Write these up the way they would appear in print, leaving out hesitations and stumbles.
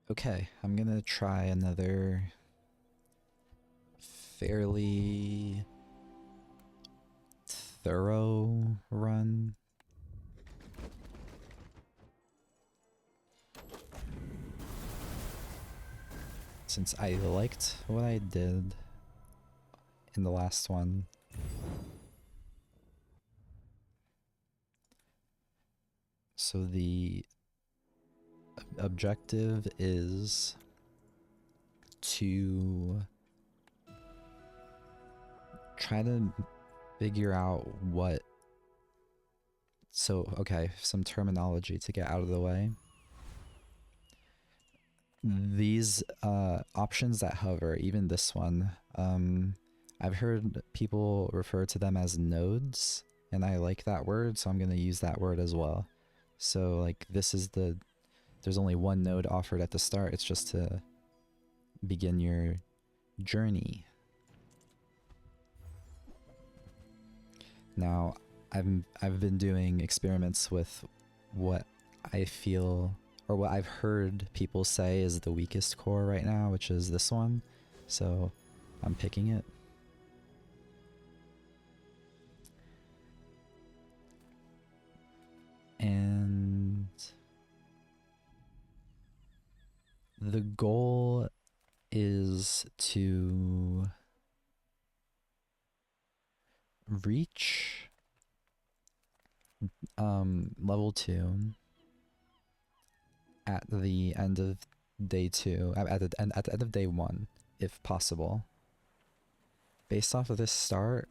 Okay, I'm gonna try another fairly thorough run. Since I liked what I did in the last one. So the objective is to try to figure out what... So, okay, some terminology to get out of the way. These options that hover, even this one, I've heard people refer to them as nodes, and I like that word, so I'm going to use that word as well. So, like, this is the... There's only one node offered at the start. It's just to begin your journey. Now, I've been doing experiments with what I feel, or what I've heard people say is the weakest core right now, which is this one. So I'm picking it. And the goal is to reach level 2 at the end of day 2, at the end of day 1, if possible. Based off of this start,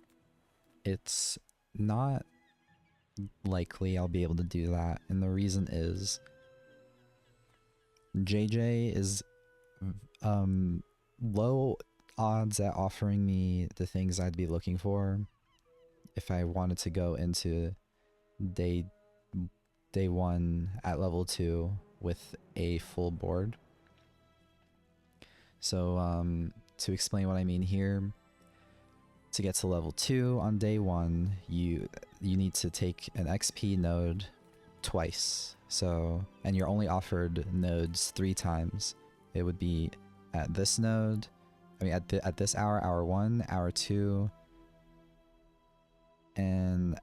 it's not likely I'll be able to do that, and the reason is JJ is low odds at offering me the things I'd be looking for if I wanted to go into day 1 at level 2 with a full board. So to explain what I mean here, to get to level 2 on day 1, you need to take an XP node twice. So, and you're only offered nodes 3 times. It would be at this node, I mean at this hour, hour 1, hour 2, and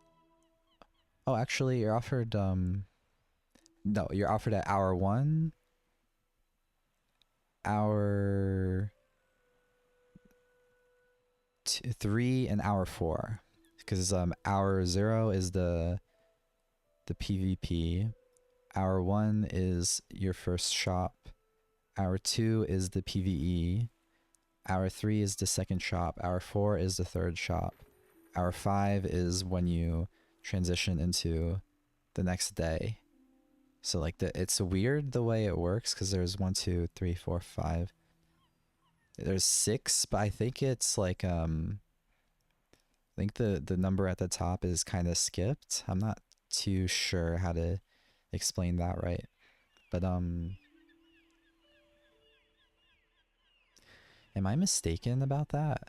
oh, actually you're offered no, you're offered at hour 1, hour 3, and hour 4, because hour 0 is the PvP, hour 1 is your first shop, hour 2 is the PvE, hour 3 is the second shop, hour 4 is the third shop, hour 5 is when you transition into the next day. So like it's weird the way it works, because there's 1, 2, 3, 4, 5. There's 6, but I think it's like I think the number at the top is kind of skipped. I'm not too sure how to explain that right, but am I mistaken about that?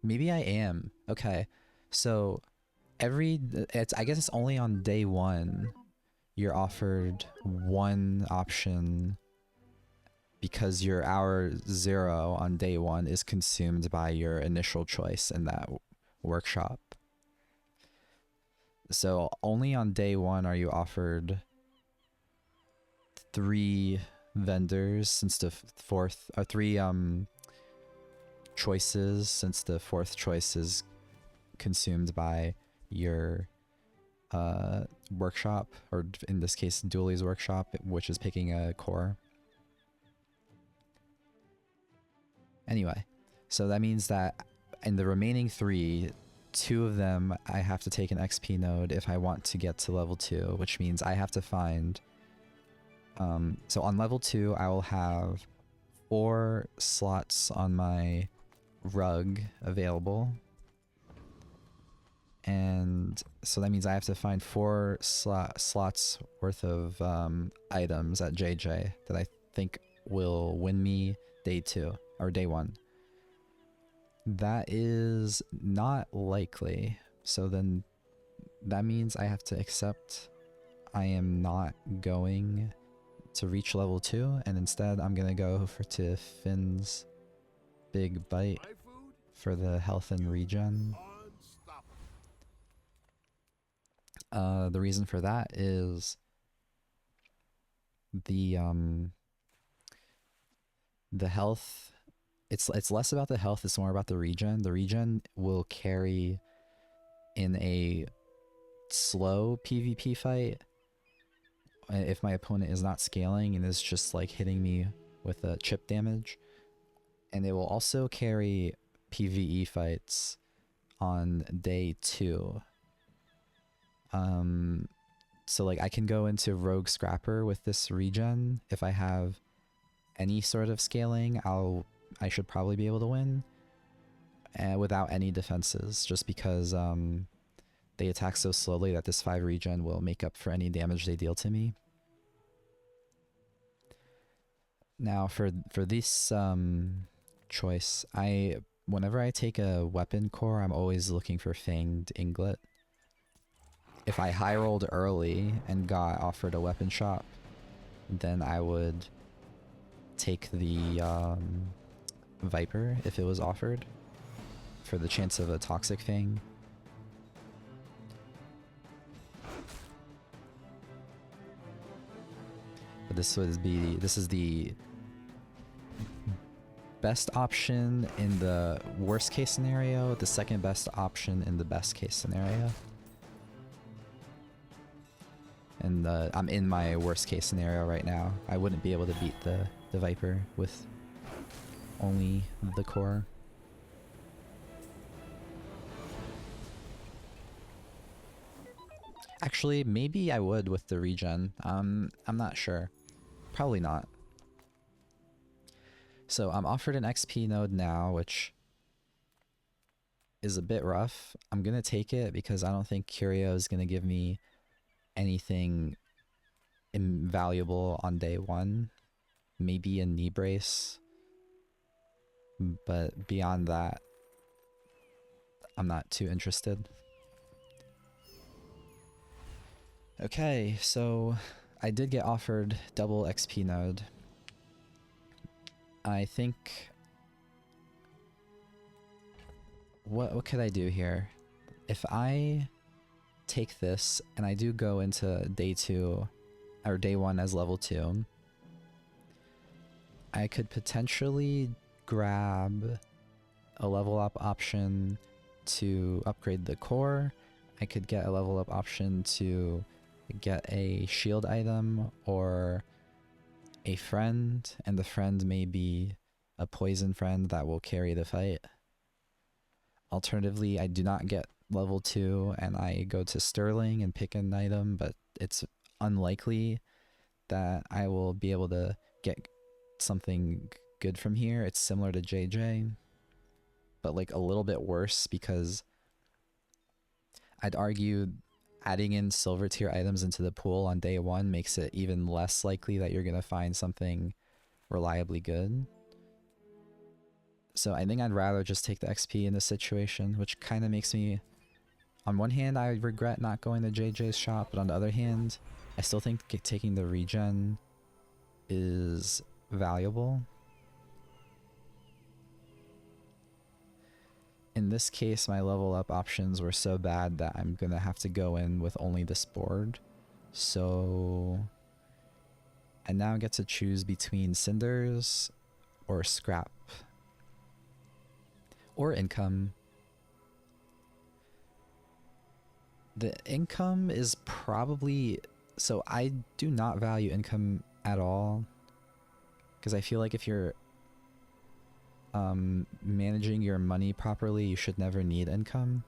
Maybe I am. Okay, so I guess it's only on day 1 you're offered one option, because your hour 0 on day 1 is consumed by your initial choice in that workshop. So only on day 1 are you offered 3 vendors, since the fourth, or 3 choices, since the 4th choice is consumed by your workshop, or in this case Dooley's workshop, which is picking a core. Anyway, so that means that in the remaining 3, 2 of them I have to take an XP node if I want to get to level 2, which means I have to find... so on level 2, I will have 4 slots on my rug available. And so that means I have to find 4 slots worth of items at JJ that I think will win me day 2, or day 1. That is not likely. So then that means I have to accept I am not going to reach level 2, and instead I'm gonna go to Finn's Big Bite for the health and regen. The reason for that is the health. It's less about the health, it's more about the regen. The regen will carry in a slow PvP fight if my opponent is not scaling and is just like hitting me with a chip damage, and it will also carry PvE fights on day 2. So like I can go into Rogue Scrapper with this regen. If I have any sort of scaling, I should probably be able to win without any defenses, just because they attack so slowly that this 5 regen will make up for any damage they deal to me. Now for this choice, whenever I take a weapon core, I'm always looking for Fanged Inglet. If I high rolled early and got offered a weapon shop, then I would take the Viper if it was offered for the chance of a Toxic Fang. But this is the best option in the worst case scenario, the second best option in the best case scenario. And I'm in my worst case scenario right now. I wouldn't be able to beat the Viper with only the core. Actually, maybe I would with the regen. I'm not sure. Probably not. So I'm offered an XP node now, which is a bit rough. I'm gonna take it because I don't think Curio is gonna give me anything invaluable on day 1. Maybe a knee brace, but beyond that, I'm not too interested. Okay, so I did get offered double XP node. I think what could I do here? If I take this and I do go into day 2 or day 1 as level 2, I could potentially grab a level up option to upgrade the core. I could get a level up option to get a shield item or a friend, and the friend may be a poison friend that will carry the fight. Alternatively, I do not get level 2 and I go to Sterling and pick an item, but it's unlikely that I will be able to get something good from here. It's similar to JJ, but like a little bit worse, because I'd argue adding in silver tier items into the pool on day 1 makes it even less likely that you're gonna find something reliably good. So I think I'd rather just take the XP in this situation, which kind of makes me, on one hand, I regret not going to JJ's shop, but on the other hand, I still think taking the regen is valuable. In this case, my level up options were so bad that I'm gonna have to go in with only this board. So I now get to choose between cinders or scrap or income. The income is probably, so I do not value income at all, because I feel like if you're managing your money properly, you should never need income.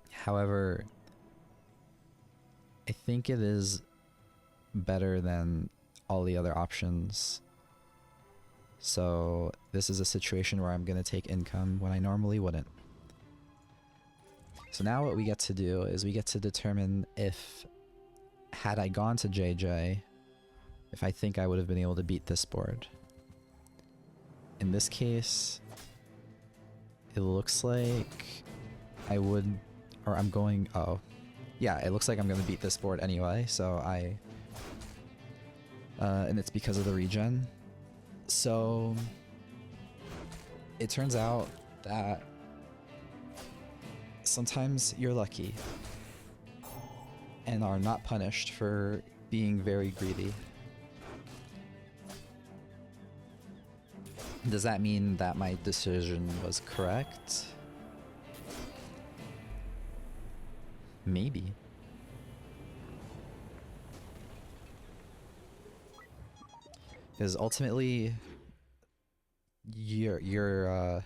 However, I think it is better than all the other options. So this is a situation where I'm going to take income when I normally wouldn't. So now what we get to do is we get to determine if, had I gone to JJ, if I think I would have been able to beat this board. In this case, it looks like I would, or I'm going, oh. Yeah, it looks like I'm going to beat this board anyway, so and it's because of the regen. So it turns out that sometimes you're lucky and are not punished for being very greedy. Does that mean that my decision was correct? Maybe. Because ultimately, you're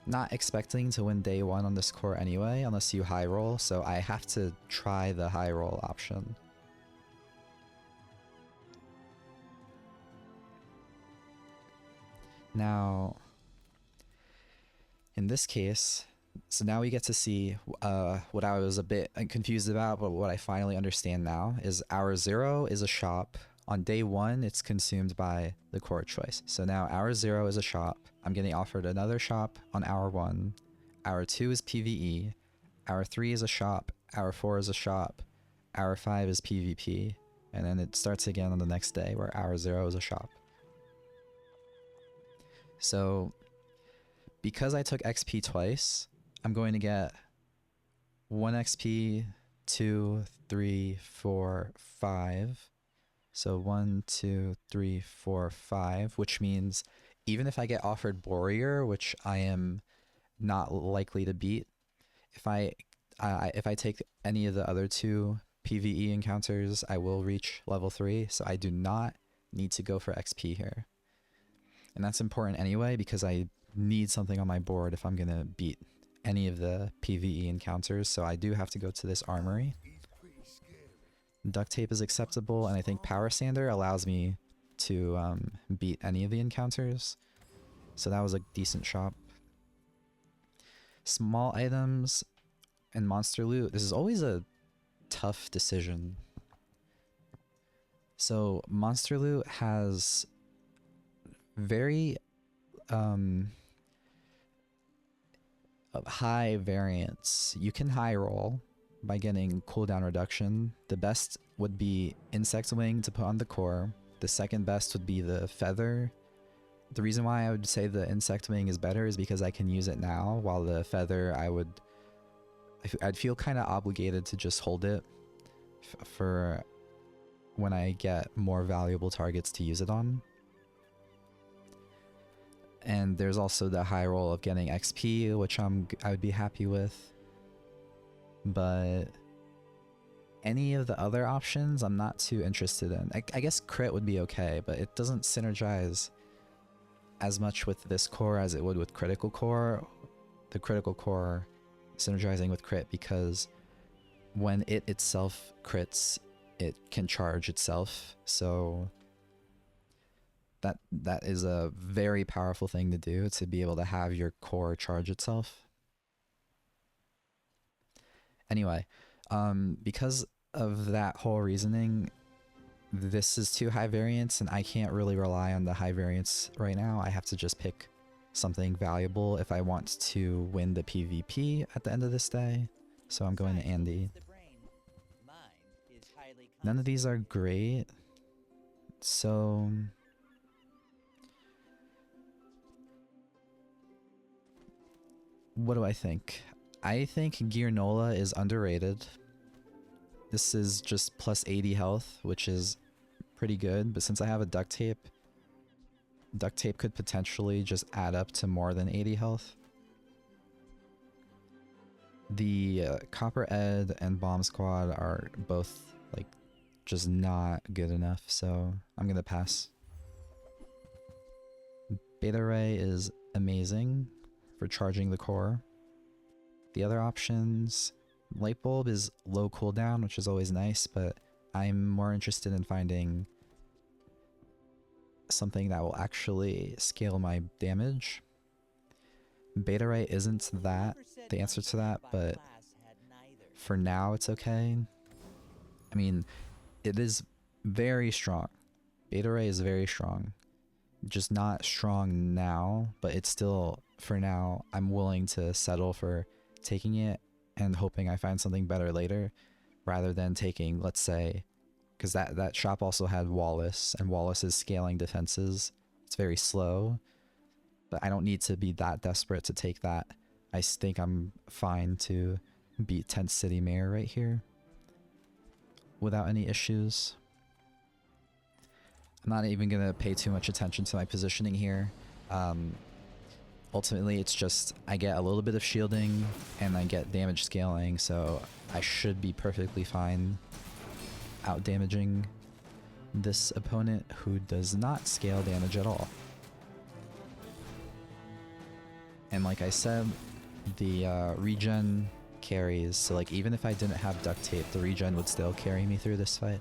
not expecting to win day one on this core anyway, unless you high roll, so I have to try the high roll option. Now, in this case, so now we get to see what I was a bit confused about, but what I finally understand now is hour 0 is a shop. On day 1, it's consumed by the core choice. So now hour 0 is a shop. I'm getting offered another shop on hour 1. Hour 2 is PvE. Hour 3 is a shop. Hour 4 is a shop. Hour 5 is PvP. And then it starts again on the next day where hour 0 is a shop. So because I took XP twice, I'm going to get 1 XP, 2, 3, 4, 5. So 1, 2, 3, 4, 5, which means even if I get offered Warrior, which I am not likely to beat, if I take any of the other 2 PvE encounters, I will reach level 3, so I do not need to go for XP here. And that's important anyway, because I need something on my board if I'm going to beat any of the PvE encounters, so I do have to go to this armory. Duct tape is acceptable, and I think power sander allows me to beat any of the encounters, so that was a decent shop. Small items and monster loot, this is always a tough decision. So monster loot has very high variance. You can high roll by getting cooldown reduction. The best would be insect wing to put on the core. The second best would be the feather. The reason why I would say the insect wing is better is because I can use it now, while the feather I'd feel kind of obligated to just hold it for when I get more valuable targets to use it on. And there's also the high roll of getting XP, which I would be happy with. But any of the other options I'm not too interested in. I guess crit would be okay, but it doesn't synergize as much with this core as it would with critical core. The critical core synergizing with crit, because when it itself crits, it can charge itself, so that is a very powerful thing to do, to be able to have your core charge itself. Anyway, because of that whole reasoning, this is too high variance, and I can't really rely on the high variance right now. I have to just pick something valuable if I want to win the PvP at the end of this day. So I'm going to Andy. None of these are great, so what do I think? I think Gear Nola is underrated. This is just plus 80 health, which is pretty good, but since I have a duct tape could potentially just add up to more than 80 health. The Copper Ed and Bomb Squad are both like just not good enough, so I'm gonna pass. Beta Ray is amazing for charging the core. The other options, Light Bulb is low cooldown, which is always nice, but I'm more interested in finding something that will actually scale my damage. Beta Ray isn't the answer to that, but for now it's okay. I mean, it is very strong. Beta Ray is very strong. Just not strong now, but it's still, for now, I'm willing to settle for taking it and hoping I find something better later, rather than taking, let's say, because that shop also had Wallace, and Wallace is scaling defenses. It's very slow, but I don't need to be that desperate to take that. I think I'm fine to beat Tent City Mayor right here without any issues. I'm not even going to pay too much attention to my positioning here. Ultimately, it's just I get a little bit of shielding and I get damage scaling, so I should be perfectly fine out damaging this opponent who does not scale damage at all. And like I said, the regen carries, so like even if I didn't have duct tape, the regen would still carry me through this fight.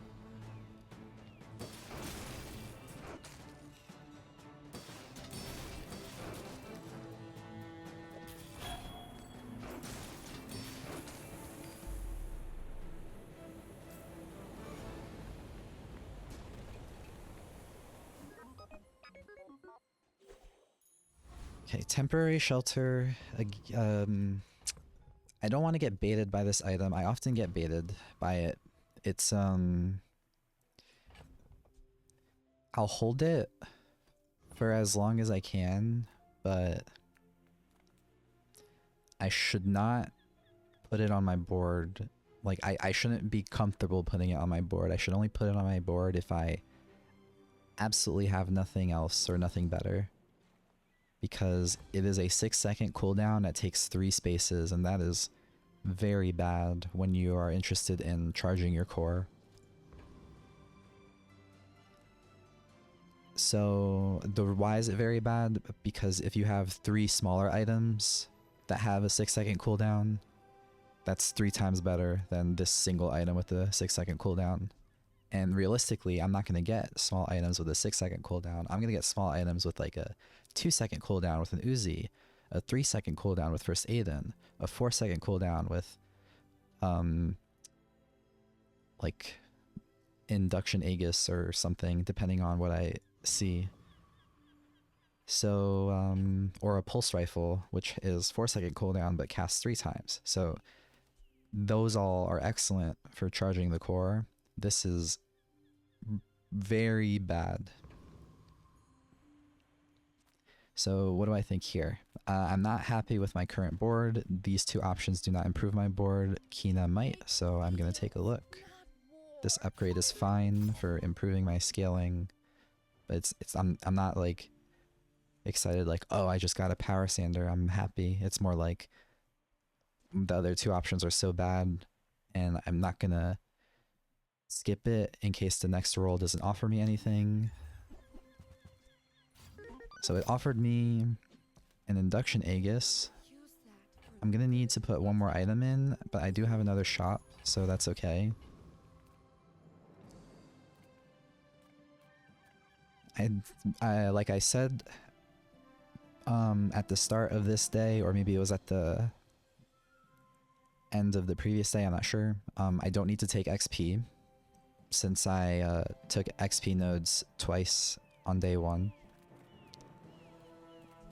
Okay, temporary shelter. I don't want to get baited by this item. I often get baited by it. It's I'll hold it for as long as I can, but I should not put it on my board. Like, I shouldn't be comfortable putting it on my board. I should only put it on my board if I absolutely have nothing else or nothing better. Because it is a 6-second cooldown that takes 3 spaces, and that is very bad when you are interested in charging your core. So why is it very bad? Because if you have 3 smaller items that have a 6-second cooldown, that's 3 times better than this single item with the 6-second cooldown. And realistically, I'm not going to get small items with a 6-second cooldown. I'm going to get small items with like a 2-second cooldown with an Uzi, a 3-second cooldown with First Aiden, a 4-second cooldown with like Induction Aegis or something, depending on what I see. So, or a Pulse Rifle, which is 4-second cooldown but casts 3 times. So those all are excellent for charging the core. This is very bad. So what do I think here? I'm not happy with my current board. These 2 options do not improve my board. Kina might, so I'm going to take a look. This upgrade is fine for improving my scaling, but I'm not like excited like, oh, I just got a power sander, I'm happy. It's more like the other 2 options are so bad and I'm not gonna skip it in case the next roll doesn't offer me anything. So it offered me an Induction Aegis. I'm gonna need to put 1 more item in, but I do have another shop, so that's okay. I like I said at the start of this day, or maybe it was at the end of the previous day, I'm not sure. I don't need to take XP since I took XP nodes twice on day 1.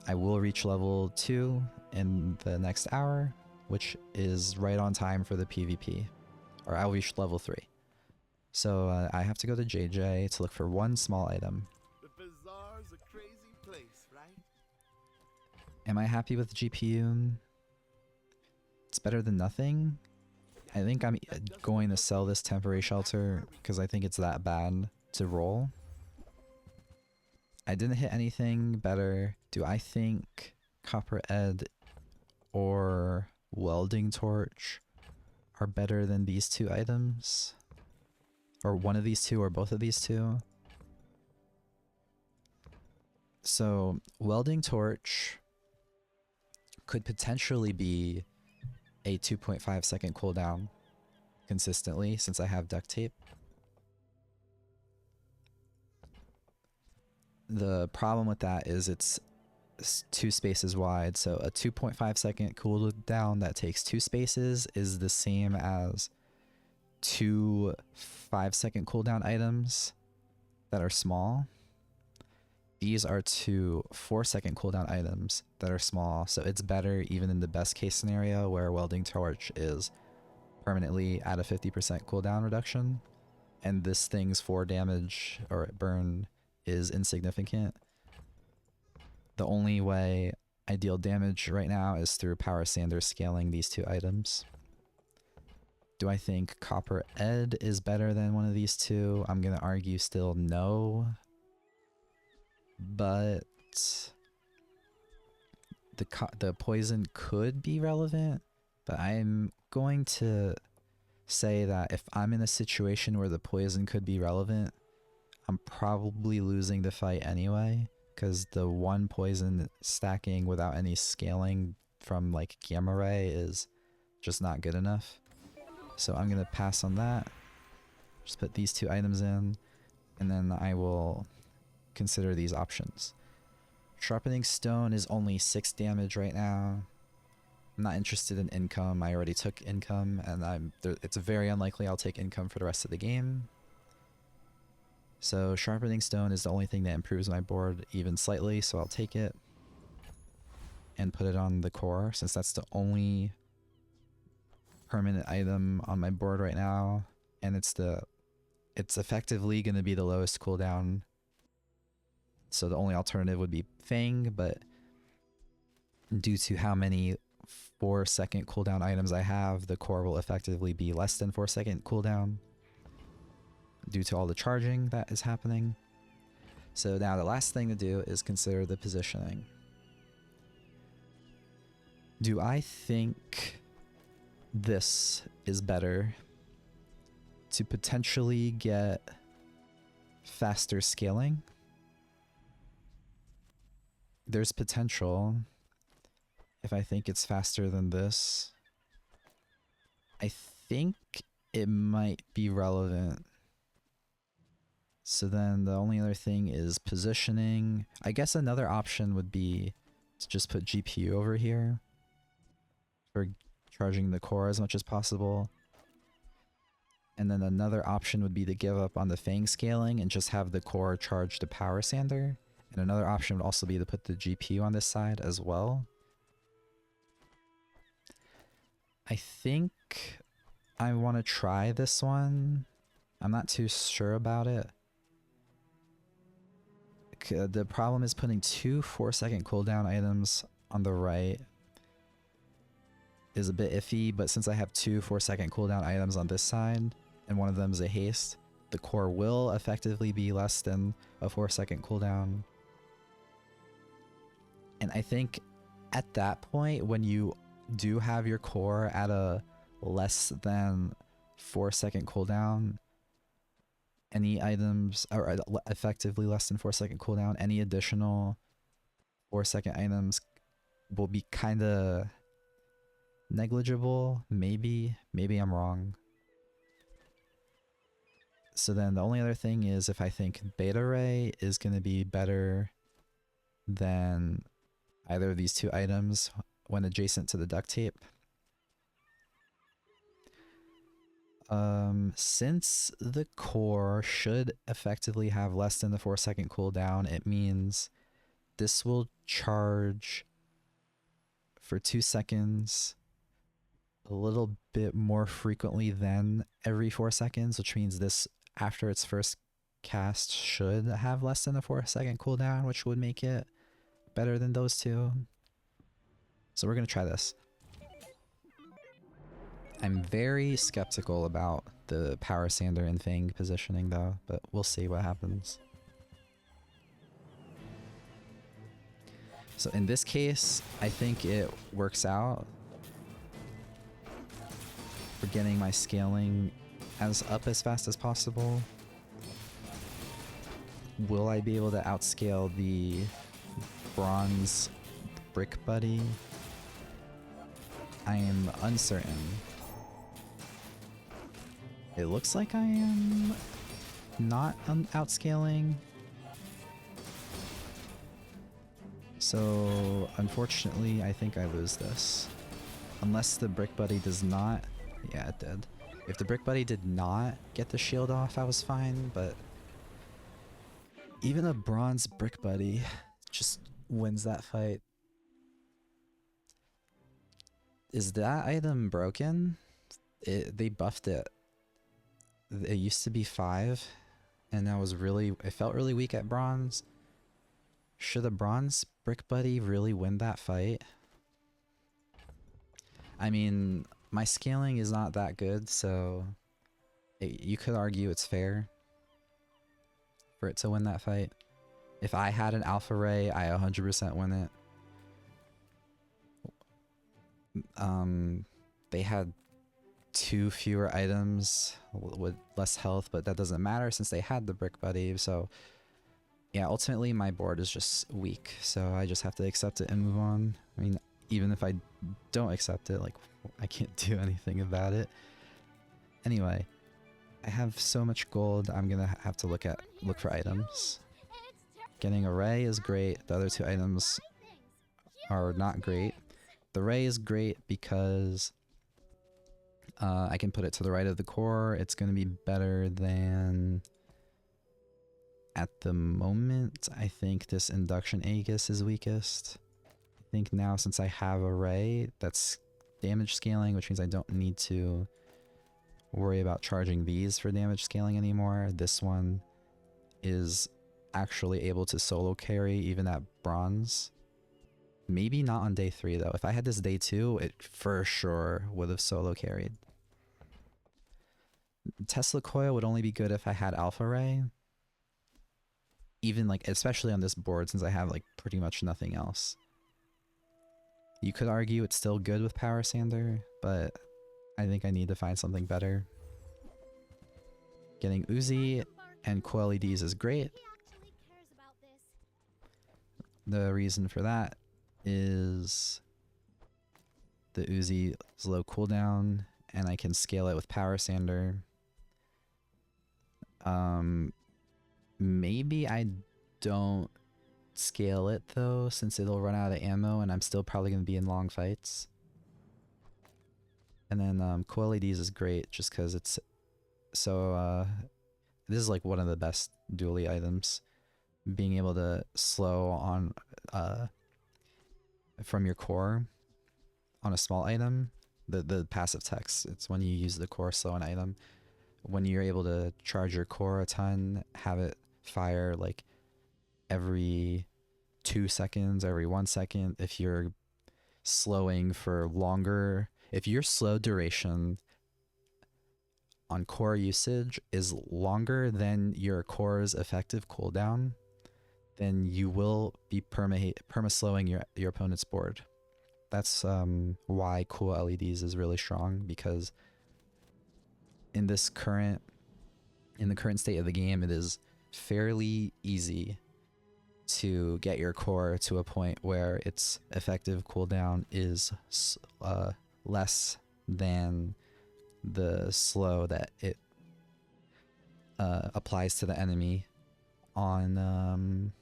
I will reach level 2 in the next hour, which is right on time for the PvP. Or I'll reach level 3. So I have to go to JJ to look for 1 small item. The Bazaar's a crazy place, right? Am I happy with the GPU? It's better than nothing. I think I'm going to sell this temporary shelter because I think it's that bad to roll. I didn't hit anything better. Do I think Copper Ed or Welding Torch are better than these 2 items? Or one of these 2 or both of these 2? So Welding Torch could potentially be a 2.5 second cooldown consistently since I have duct tape. The problem with that is it's 2 spaces wide, so a 2.5 second cooldown that takes 2 spaces is the same as 2 5-second cooldown items that are small. These are 2 4-second cooldown items that are small, so it's better even in the best case scenario where Welding Torch is permanently at a 50% cooldown reduction, and this thing's 4 damage or burn is insignificant, the only way I deal damage right now is through Power Sander scaling these 2 items. Do I think Copper Ed is better than one of these 2? I'm gonna argue still no. But the poison could be relevant, but I'm going to say that if I'm in a situation where the poison could be relevant, I'm probably losing the fight anyway, because the 1 poison stacking without any scaling from like Gamma Ray is just not good enough. So I'm gonna pass on that. Just put these 2 items in, and then I will consider these options. Sharpening Stone is only 6 damage right now. I'm not interested in income. I already took income, and it's very unlikely I'll take income for the rest of the game. So Sharpening Stone is the only thing that improves my board even slightly, so I'll take it and put it on the core, since that's the only permanent item on my board right now, and it's effectively going to be the lowest cooldown. So the only alternative would be Fang, but due to how many 4-second cooldown items I have, the core will effectively be less than 4-second cooldown due to all the charging that is happening. So now the last thing to do is consider the positioning. Do I think this is better to potentially get faster scaling? There's potential if I think it's faster than this. I think it might be relevant. So then the only other thing is positioning. I guess another option would be to just put GPU over here for charging the core as much as possible. And then another option would be to give up on the Fang scaling and just have the core charge the Power Sander. And another option would also be to put the GPU on this side as well. I think I want to try this one. I'm not too sure about it. The problem is putting 2 4-second cooldown items on the right is a bit iffy, but since I have 2 4-second cooldown items on this side, and one of them is a haste, the core will effectively be less than a 4-second cooldown. And I think at that point, when you do have your core at a less than 4-second cooldown, any items, or effectively less than 4-second cooldown, any additional 4-second items will be kind of negligible. Maybe I'm wrong. So then the only other thing is if I think Beta Ray is going to be better than either of these 2 items when adjacent to the duct tape. Since the core should effectively have less than the 4-second cooldown, it means this will charge for 2 seconds a little bit more frequently than every 4 seconds, which means this, after its first cast, should have less than a 4-second cooldown, which would make it better than those 2. So we're gonna try this. I'm very skeptical about the Power Sander and Fang positioning though, but we'll see what happens. So in this case, I think it works out for getting my scaling up as fast as possible. Will I be able to outscale the bronze brick buddy? I am uncertain. It looks like I am not outscaling. So unfortunately, I think I lose this. Unless the brick buddy does not. Yeah, it did. If the brick buddy did not get the shield off, I was fine, but even a bronze brick buddy just wins that fight. Is that item broken? They buffed it. It used to be 5, and it felt really weak at bronze. Should a bronze brick buddy really win that fight? I mean, my scaling is not that good, so you could argue it's fair for it to win that fight. If I had an alpha ray, I 100% win it. They had 2 fewer items with less health, but that doesn't matter since they had the brick buddy. So yeah, ultimately my board is just weak, so I just have to accept it and move on. I mean, even if I don't accept it, like, I can't do anything about it. Anyway, I have so much gold, I'm gonna have to look for items. Getting a ray is great. The other 2 items are not great. The ray is great because I can put it to the right of the core. It's going to be better than... At the moment, I think this induction Aegis is weakest. I think now since I have a ray, that's damage scaling, which means I don't need to worry about charging these for damage scaling anymore. This one is actually able to solo carry even at bronze. Maybe not on day 3 though. If I had this day 2, it for sure would have solo carried. Tesla coil would only be good if I had alpha ray. Even like, especially on this board since I have like pretty much nothing else. You could argue it's still good with power sander, but I think I need to find something better. Getting Uzi and coil LEDs is great. The reason for that is the Uzi is low cooldown and I can scale it with power sander. Maybe I don't scale it though, since it'll run out of ammo and I'm still probably going to be in long fights. And then coil LEDs is great just because it's so this is like one of the best dually items. Being able to slow on from your core on a small item, the passive text, it's when you use the core slow an item. When you're able to charge your core a ton, have it fire like every 2 seconds, every 1 second. If you're slowing for longer, if your slow duration on core usage is longer than your core's effective cooldown, then you will be perma-slowing your opponent's board. That's why cool LEDs is really strong, because in the current state of the game, it is fairly easy to get your core to a point where its effective cooldown is less than the slow that it applies to the enemy on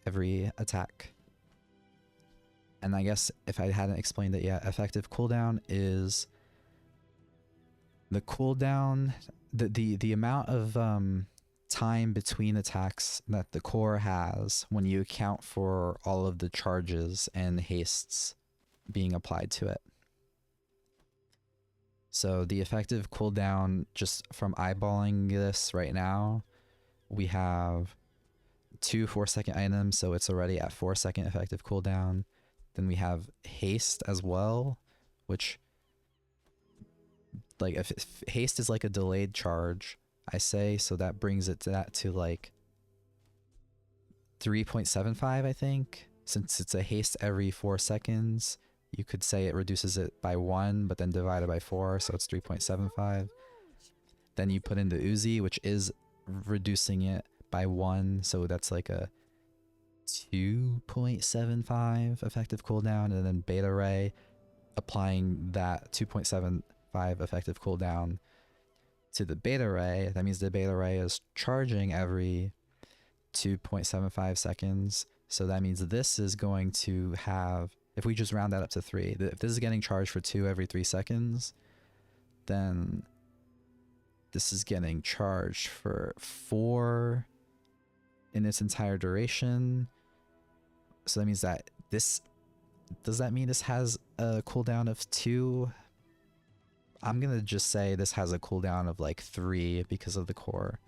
every attack. And I guess if I hadn't explained it yet, effective cooldown is the cooldown, the amount of time between attacks that the core has when you account for all of the charges and hastes being applied to it. So the effective cooldown, just from eyeballing this right now, we have 2 4-second items, so it's already at 4-second effective cooldown. Then we have haste as well, which, like, if haste is like a delayed charge, I say, so that brings it to like 3.75, I think. Since it's a haste every 4 seconds, you could say it reduces it by 1, but then divided by 4, so it's 3.75. Then you put in the Uzi, which is reducing it by 1, so that's like a 2.75 effective cooldown, and then Beta Ray applying that 2.75 effective cooldown to the Beta Ray. That means the Beta Ray is charging every 2.75 seconds. So that means this is going to have, if we just round that up to 3, if this is getting charged for 2 every 3 seconds, then this is getting charged for 4 in its entire duration. So that means that this, does that mean this has a cooldown of 2? I'm gonna just say this has a cooldown of like 3 because of the core.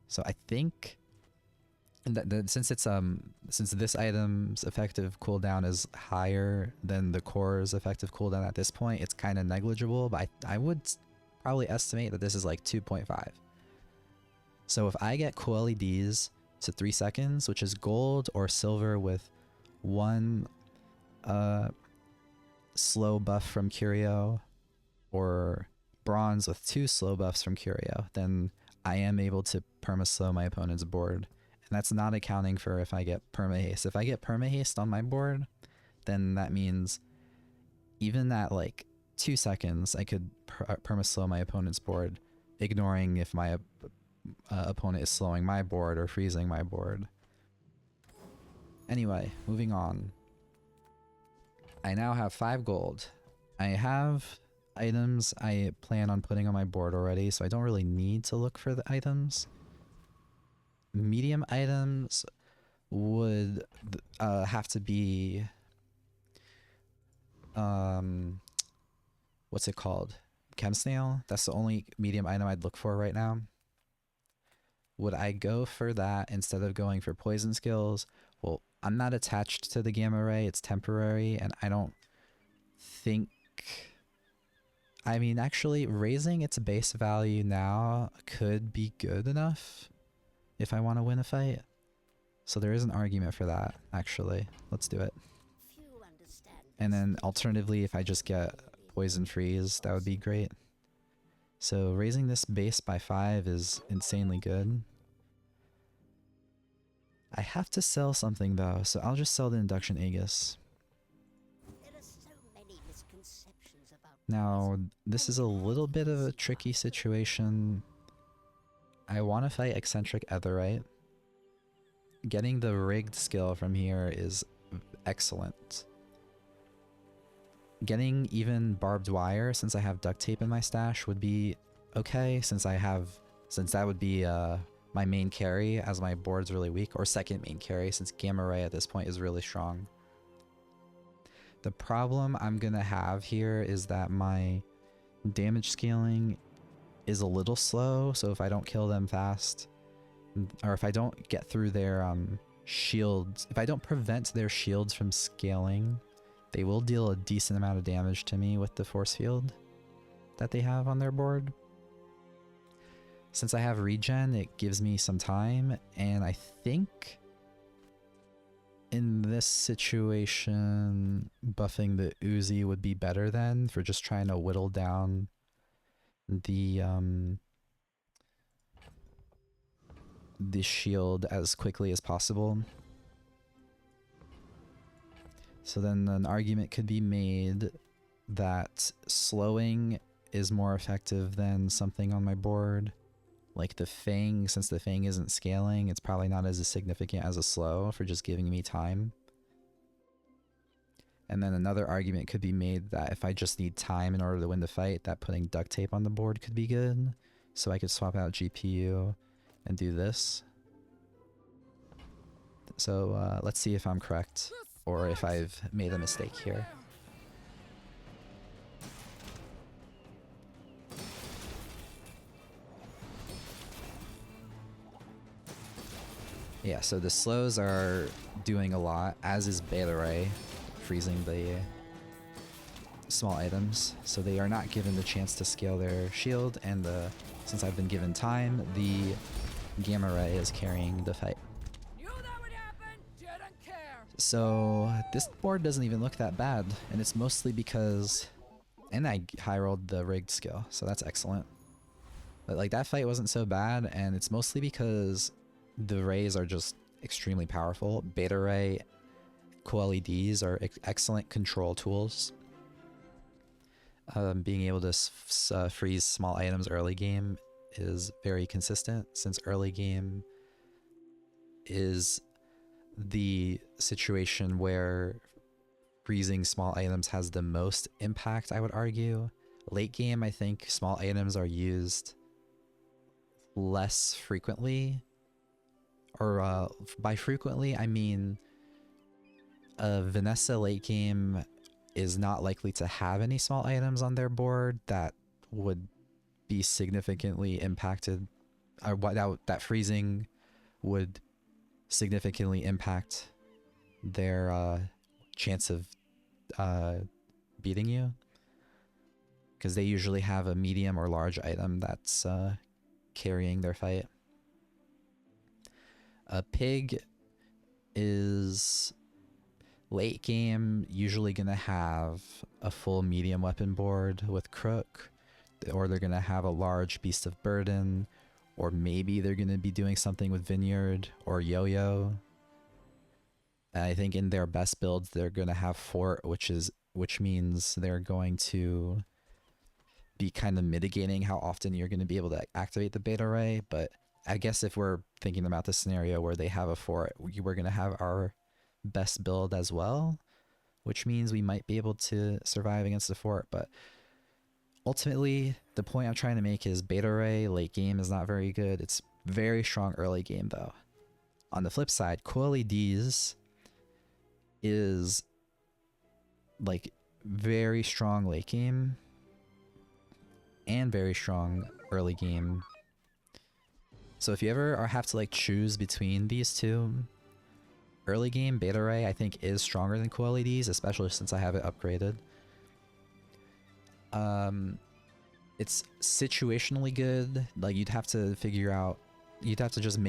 So I think that since it's since this item's effective cooldown is higher than the core's effective cooldown at this point, it's kind of negligible, but I would probably estimate that this is like 2.5. So if I get cool LEDs to 3 seconds, which is gold or silver with 1 slow buff from Curio, or bronze with 2 slow buffs from Curio, then I am able to perma-slow my opponent's board. And that's not accounting for if I get perma-haste. If I get perma-haste on my board, then that means even at like 2 seconds, I could perma-slow my opponent's board, ignoring if my opponent is slowing my board or freezing my board. Anyway, moving on. I now have 5 gold. I have items I plan on putting on my board already, so I don't really need to look for the items. Medium items would have to be what's it called? Chem snail. That's the only medium item I'd look for right now. Would I go for that instead of going for poison skills? Well, I'm not attached to the gamma ray, it's temporary, and I don't think... I mean, actually, raising its base value now could be good enough if I want to win a fight. So there is an argument for that, actually. Let's do it. And then alternatively, if I just get poison freeze, that would be great. So raising this base by 5 is insanely good. I have to sell something though, so I'll just sell the induction Aegis. Now, this is a little bit of a tricky situation. I want to fight Eccentric Etherite. Getting the rigged skill from here is excellent. Getting even barbed wire, since I have duct tape in my stash, would be okay, since that would be my main carry, as my board's really weak, or second main carry, since Gamma Ray at this point is really strong. The problem I'm gonna have here is that my damage scaling is a little slow, so if I don't kill them fast, or if I don't get through their shields, if I don't prevent their shields from scaling, they will deal a decent amount of damage to me with the force field that they have on their board. Since I have regen, it gives me some time, and I think in this situation, buffing the Uzi would be better then, for just trying to whittle down the shield as quickly as possible. So then an argument could be made that slowing is more effective than something on my board. Like the Fang, since the Fang isn't scaling, it's probably not as significant as a slow for just giving me time. And then another argument could be made that if I just need time in order to win the fight, that putting duct tape on the board could be good. So I could swap out GPU and do this. So let's see if I'm correct, or if I've made a mistake here. Yeah, so the slows are doing a lot, as is Beta Ray, freezing the small items. So they are not given the chance to scale their shield, and since I've been given time, the Gamma Ray is carrying the fight. So this board doesn't even look that bad, and it's mostly because... And I high rolled the rigged skill, so that's excellent. But like that fight wasn't so bad, and it's mostly because the rays are just extremely powerful. Beta Ray co-LEDs are excellent control tools. Being able to freeze small items early game is very consistent, since early game is the situation where freezing small items has the most impact, I would argue. Late game, I think small items are used less frequently. Or by frequently, I mean Vanessa late game is not likely to have any small items on their board that would be significantly impacted, or that freezing would significantly impact their chance of beating you, because they usually have a medium or large item that's carrying their fight. A pig is late game usually gonna have a full medium weapon board with crook, or they're gonna have a large beast of burden, or maybe they're gonna be doing something with vineyard or yo-yo. And I think in their best builds they're gonna have fort, which means they're going to be kind of mitigating how often you're going to be able to activate the beta ray. But I guess if we're thinking about the scenario where they have a fort, we're going to have our best build as well, which means we might be able to survive against the fort. But ultimately, the point I'm trying to make is beta ray late game is not very good. It's very strong early game though. On the flip side, cool LEDs is like very strong late game and very strong early game. So if you ever have to like choose between these two, early game beta ray I think is stronger than cool LEDs, especially since I have it upgraded. It's situationally good. Like you'd have to just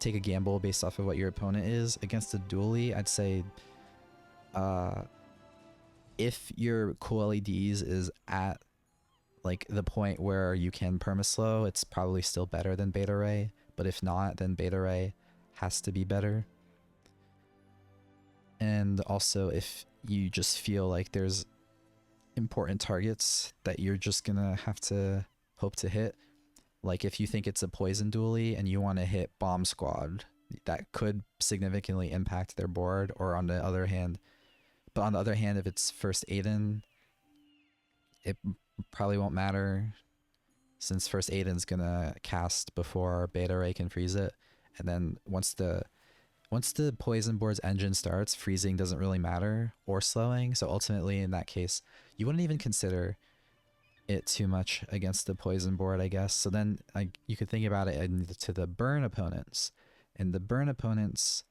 take a gamble based off of what your opponent is. Against a dually, I'd say if your cool LEDs is at like the point where you can perma-slow, it's probably still better than beta ray. But if not, then beta ray has to be better. And also if you just feel like there's important targets that you're just gonna have to hope to hit, like if you think it's a poison dually and you want to hit bomb squad, that could significantly impact their board. Or on the other hand, if it's first Aiden, it probably won't matter, since first Aiden's gonna cast before beta ray can freeze it. And then once the poison board's engine starts, freezing doesn't really matter, or slowing. So ultimately in that case you wouldn't even consider it too much against the poison board, I guess. So then you could think about it to the burn opponents. And the burn opponents,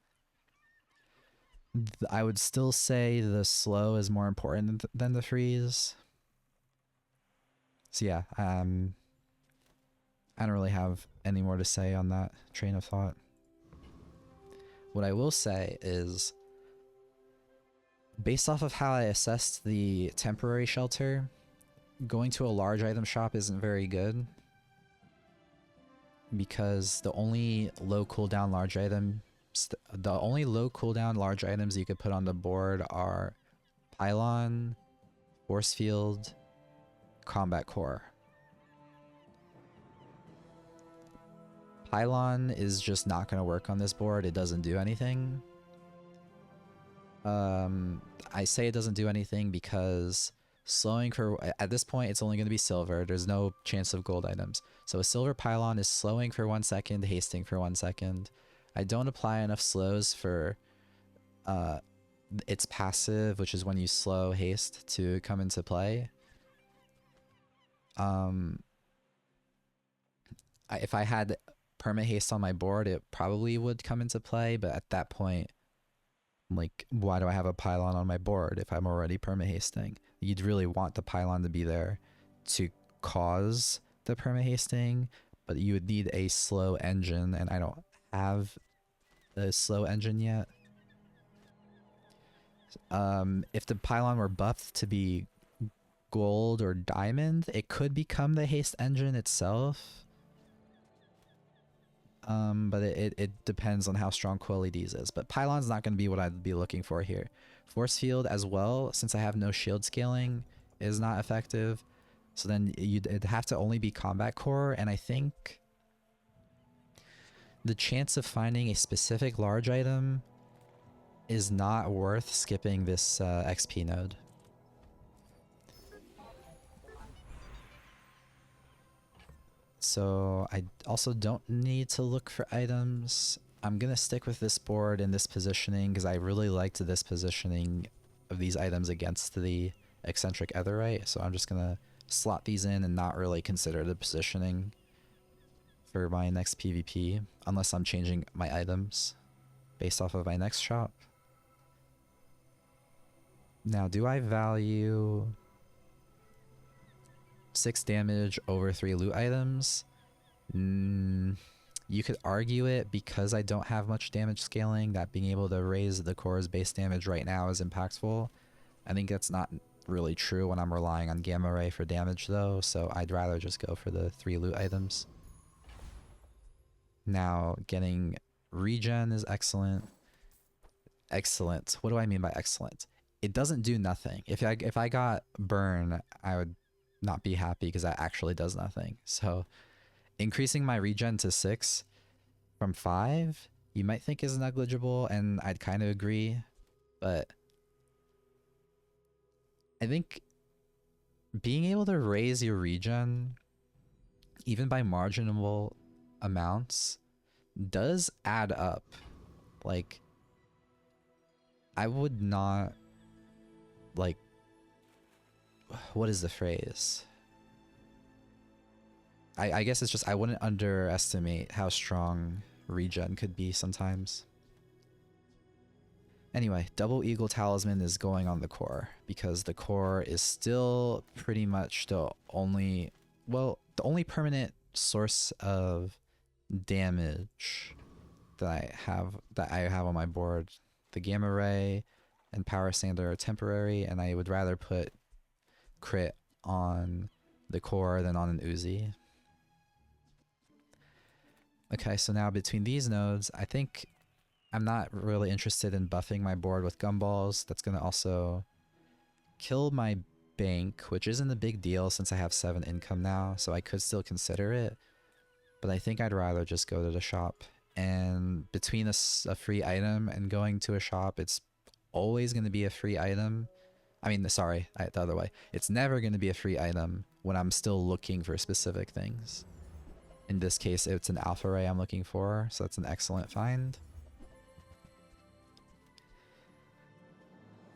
I would still say the slow is more important than the freeze. So yeah, I don't really have any more to say on that train of thought. What I will say is, based off of how I assessed the temporary shelter, going to a large item shop isn't very good, because the only low cooldown large items you could put on the board are pylon, force field, combat core. Pylon is just not going to work on this board. It doesn't do anything. I say it doesn't do anything because slowing at this point it's only going to be silver. There's no chance of gold items. So a silver pylon is slowing for 1 second, hasting for 1 second. I don't apply enough slows for its passive, which is when you slow haste, to come into play. If I had perma haste on my board, it probably would come into play, but at that point, like, why do I have a pylon on my board if I'm already perma hasting? You'd really want the pylon to be there to cause the perma hasting, but you would need a slow engine, and I don't have a slow engine yet. If the pylon were buffed to be gold or diamond, it could become the haste engine itself. But it depends on how strong QLEDs is. But pylon's not going to be what I'd be looking for here. Force field as well, since I have no shield scaling, is not effective. So then it'd have to only be combat core, and I think the chance of finding a specific large item is not worth skipping this XP node. So I also don't need to look for items. I'm gonna stick with this board and this positioning because I really liked this positioning of these items against the eccentric etherite, so I'm just gonna slot these in and not really consider the positioning for my next PvP unless I'm changing my items based off of my next shop. Now, do I value 6 damage over 3 loot items? You could argue it because I don't have much damage scaling, that being able to raise the core's base damage right now is impactful. I think that's not really true when I'm relying on Gamma Ray for damage though, so I'd rather just go for the 3 loot items. Now, getting regen is excellent. Excellent. What do I mean by excellent? It doesn't do nothing. If I got burn, I would not be happy because that actually does nothing. So increasing my regen to 6 from 5, you might think is negligible, and I'd kind of agree, but I think being able to raise your regen, even by marginal amounts, does add up. Like, I would not, like, what is the phrase? I guess it's just I wouldn't underestimate how strong regen could be sometimes. Anyway, Double Eagle Talisman is going on the core because the core is still pretty much the only, well, the only permanent source of damage that I have on my board. The Gamma Ray and Power Sander are temporary, and I would rather put crit on the core than on an Uzi. Okay, so now between these nodes, I think I'm not really interested in buffing my board with gumballs. That's going to also kill my bank, which isn't a big deal since I have 7 income now, so I could still consider it. But I think I'd rather just go to the shop. And between a free item and going to a shop, it's always going to be a free item. I mean, sorry, the other way. It's never going to be a free item when I'm still looking for specific things. In this case, it's an alpha ray I'm looking for, so that's an excellent find.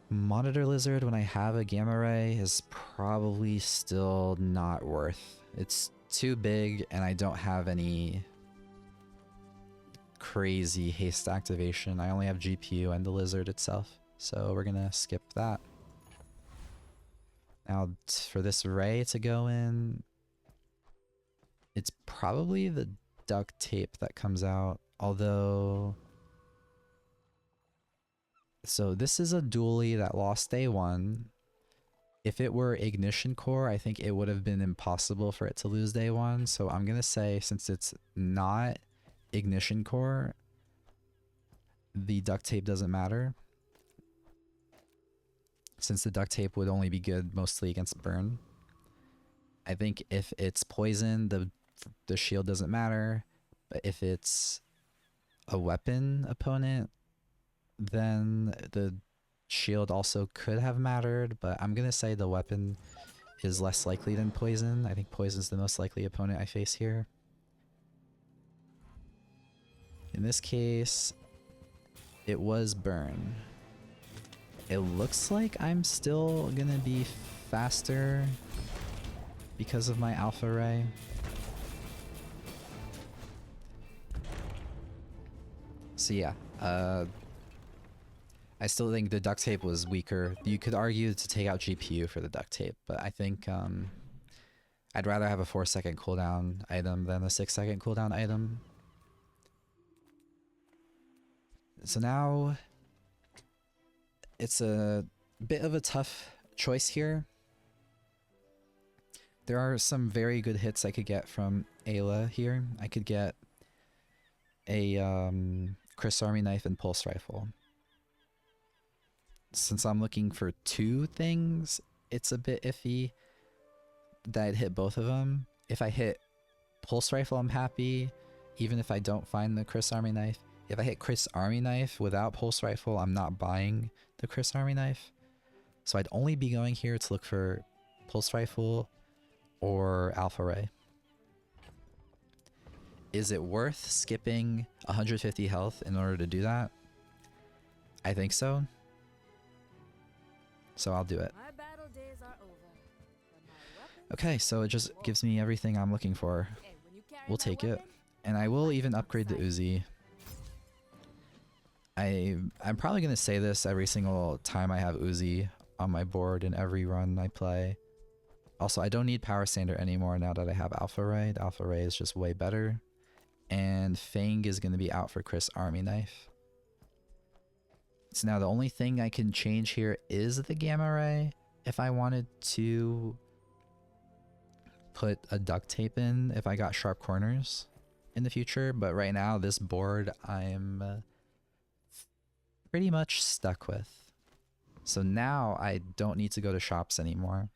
Monitor Lizard, when I have a Gamma Ray, is probably still not worth. It's too big, and I don't have any crazy haste activation. I only have GPU and the Lizard itself, so we're gonna skip that. Now, for this ray to go in, it's probably the duct tape that comes out, although... So this is a dually that lost day 1. If it were Ignition Core, I think it would have been impossible for it to lose day 1. So I'm going to say, since it's not Ignition Core, the duct tape doesn't matter. Since the duct tape would only be good mostly against burn. I think if it's poison, the shield doesn't matter. But if it's a weapon opponent, then the shield also could have mattered, but I'm gonna say the weapon is less likely than poison. I think poison's the most likely opponent I face here. In this case, it was burn. It looks like I'm still gonna be faster because of my alpha ray. So yeah, I still think the duct tape was weaker. You could argue to take out GPU for the duct tape, but I think I'd rather have a 4-second cooldown item than a 6-second cooldown item. So now it's a bit of a tough choice here. There are some very good hits I could get from Ayla here. I could get a Chris Army Knife and Pulse Rifle. Since I'm looking for 2 things, it's a bit iffy that I'd hit both of them. If I hit Pulse Rifle, I'm happy, even if I don't find the Chris Army Knife. If I hit Chris Army Knife without Pulse Rifle, I'm not buying the Chris Army Knife. So I'd only be going here to look for Pulse Rifle or Alpha Ray. Is it worth skipping 150 health in order to do that? I think so. so I'll do it. My battle days are over. But my weapons, Okay, so it just gives me everything I'm looking for. hey, when you carry We'll my take it. weapon, And I will even upgrade the Uzi. I'm probably going to say this every single time I have Uzi on my board in every run I play. Also, I don't need Power Sander anymore now that I have Alpha Ray. The Alpha Ray is just way better. And Fang is going to be out for Chris Army Knife. So now the only thing I can change here is the Gamma Ray. If I wanted to put a duct tape in, if I got sharp corners in the future. But right now, this board I'm pretty much stuck with. So now I don't need to go to shops anymore.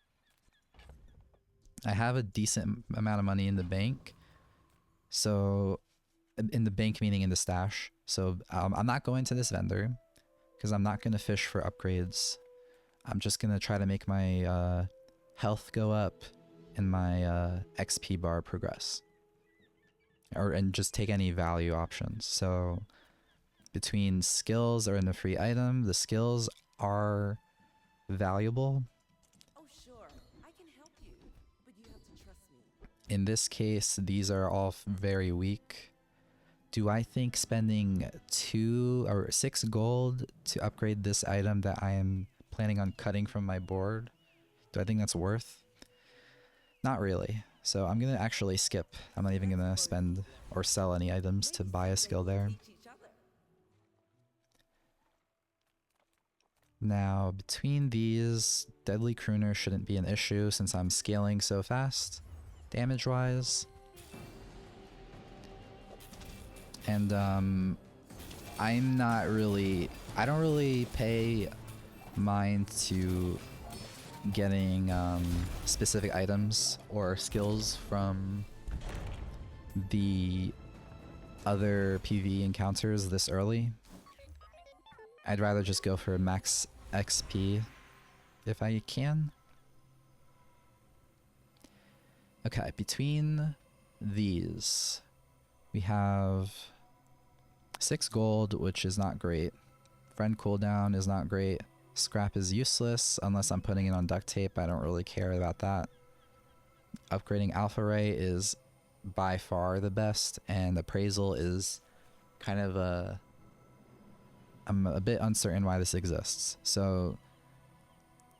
I have a decent amount of money in the bank. So, in the bank meaning in the stash. So I'm not going to this vendor because I'm not going to fish for upgrades. I'm just going to try to make my health go up and my XP bar progress. And just take any value options. So between skills or in the free item, the skills are valuable. oh sure, I can help you, but you have to trust me. In this case, these are all very weak. Do I think spending 2 or 6 gold to upgrade this item that I am planning on cutting from my board, do I think that's worth? Not really. So I'm gonna actually skip. I'm not even gonna spend or sell any items to buy a skill there. Teach each other. Now, between these, Deadly Crooner shouldn't be an issue since I'm scaling so fast, damage-wise. And, I'm not really... I don't really pay mind to getting, specific items or skills from the other PvE encounters this early. I'd rather just go for max XP if I can. Okay, between these, we have 6 gold, which is not great. Friend cooldown is not great. Scrap is useless unless I'm putting it on duct tape. I don't really care about that. Upgrading Alpha Ray is by far the best, and Appraisal is kind of a... I'm a bit uncertain why this exists. So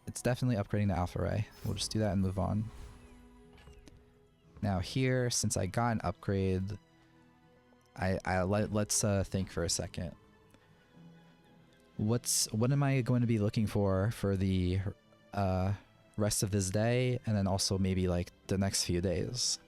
it's definitely upgrading to Alpha Ray. We'll just do that and move on. Now here, since I got an upgrade, let's think for a second. What am I going to be looking for the rest of this day, and then also maybe like the next few days?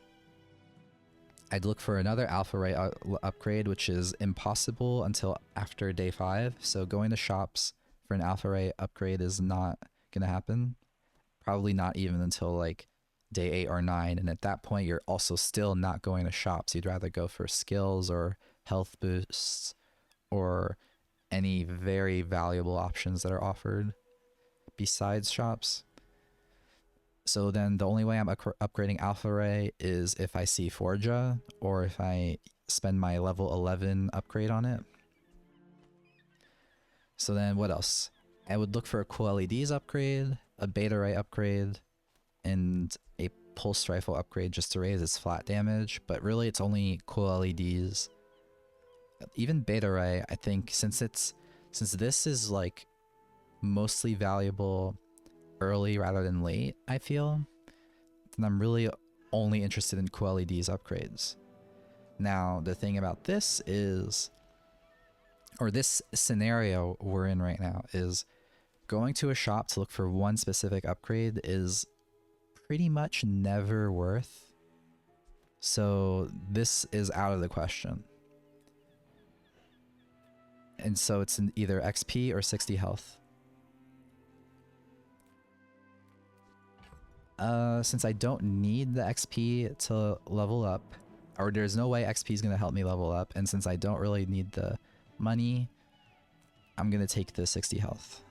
I'd look for another Alpha Ray upgrade, which is impossible until after day 5. So going to shops for an Alpha Ray upgrade is not gonna happen. Probably not even until like day 8 or 9. And at that point, you're also still not going to shops. You'd rather go for skills or health boosts or any very valuable options that are offered besides shops. So then the only way I'm upgrading Alpha Ray is if I see Forja or if I spend my level 11 upgrade on it. So then what else? I would look for a cool LEDs upgrade, a Beta Ray upgrade, and a Pulse Rifle upgrade just to raise its flat damage. But really it's only cool LEDs. Even Beta Ray, I think, since this is like mostly valuable early rather than late, I feel, then I'm really only interested in cool LEDs upgrades. Now, the thing about this is, or this scenario we're in right now, is going to a shop to look for one specific upgrade is pretty much never worth. So this is out of the question. And so it's in either XP or 60 health. Since I don't need the XP to level up, or there's no way XP is going to help me level up, and since I don't really need the money, I'm going to take the 60 health.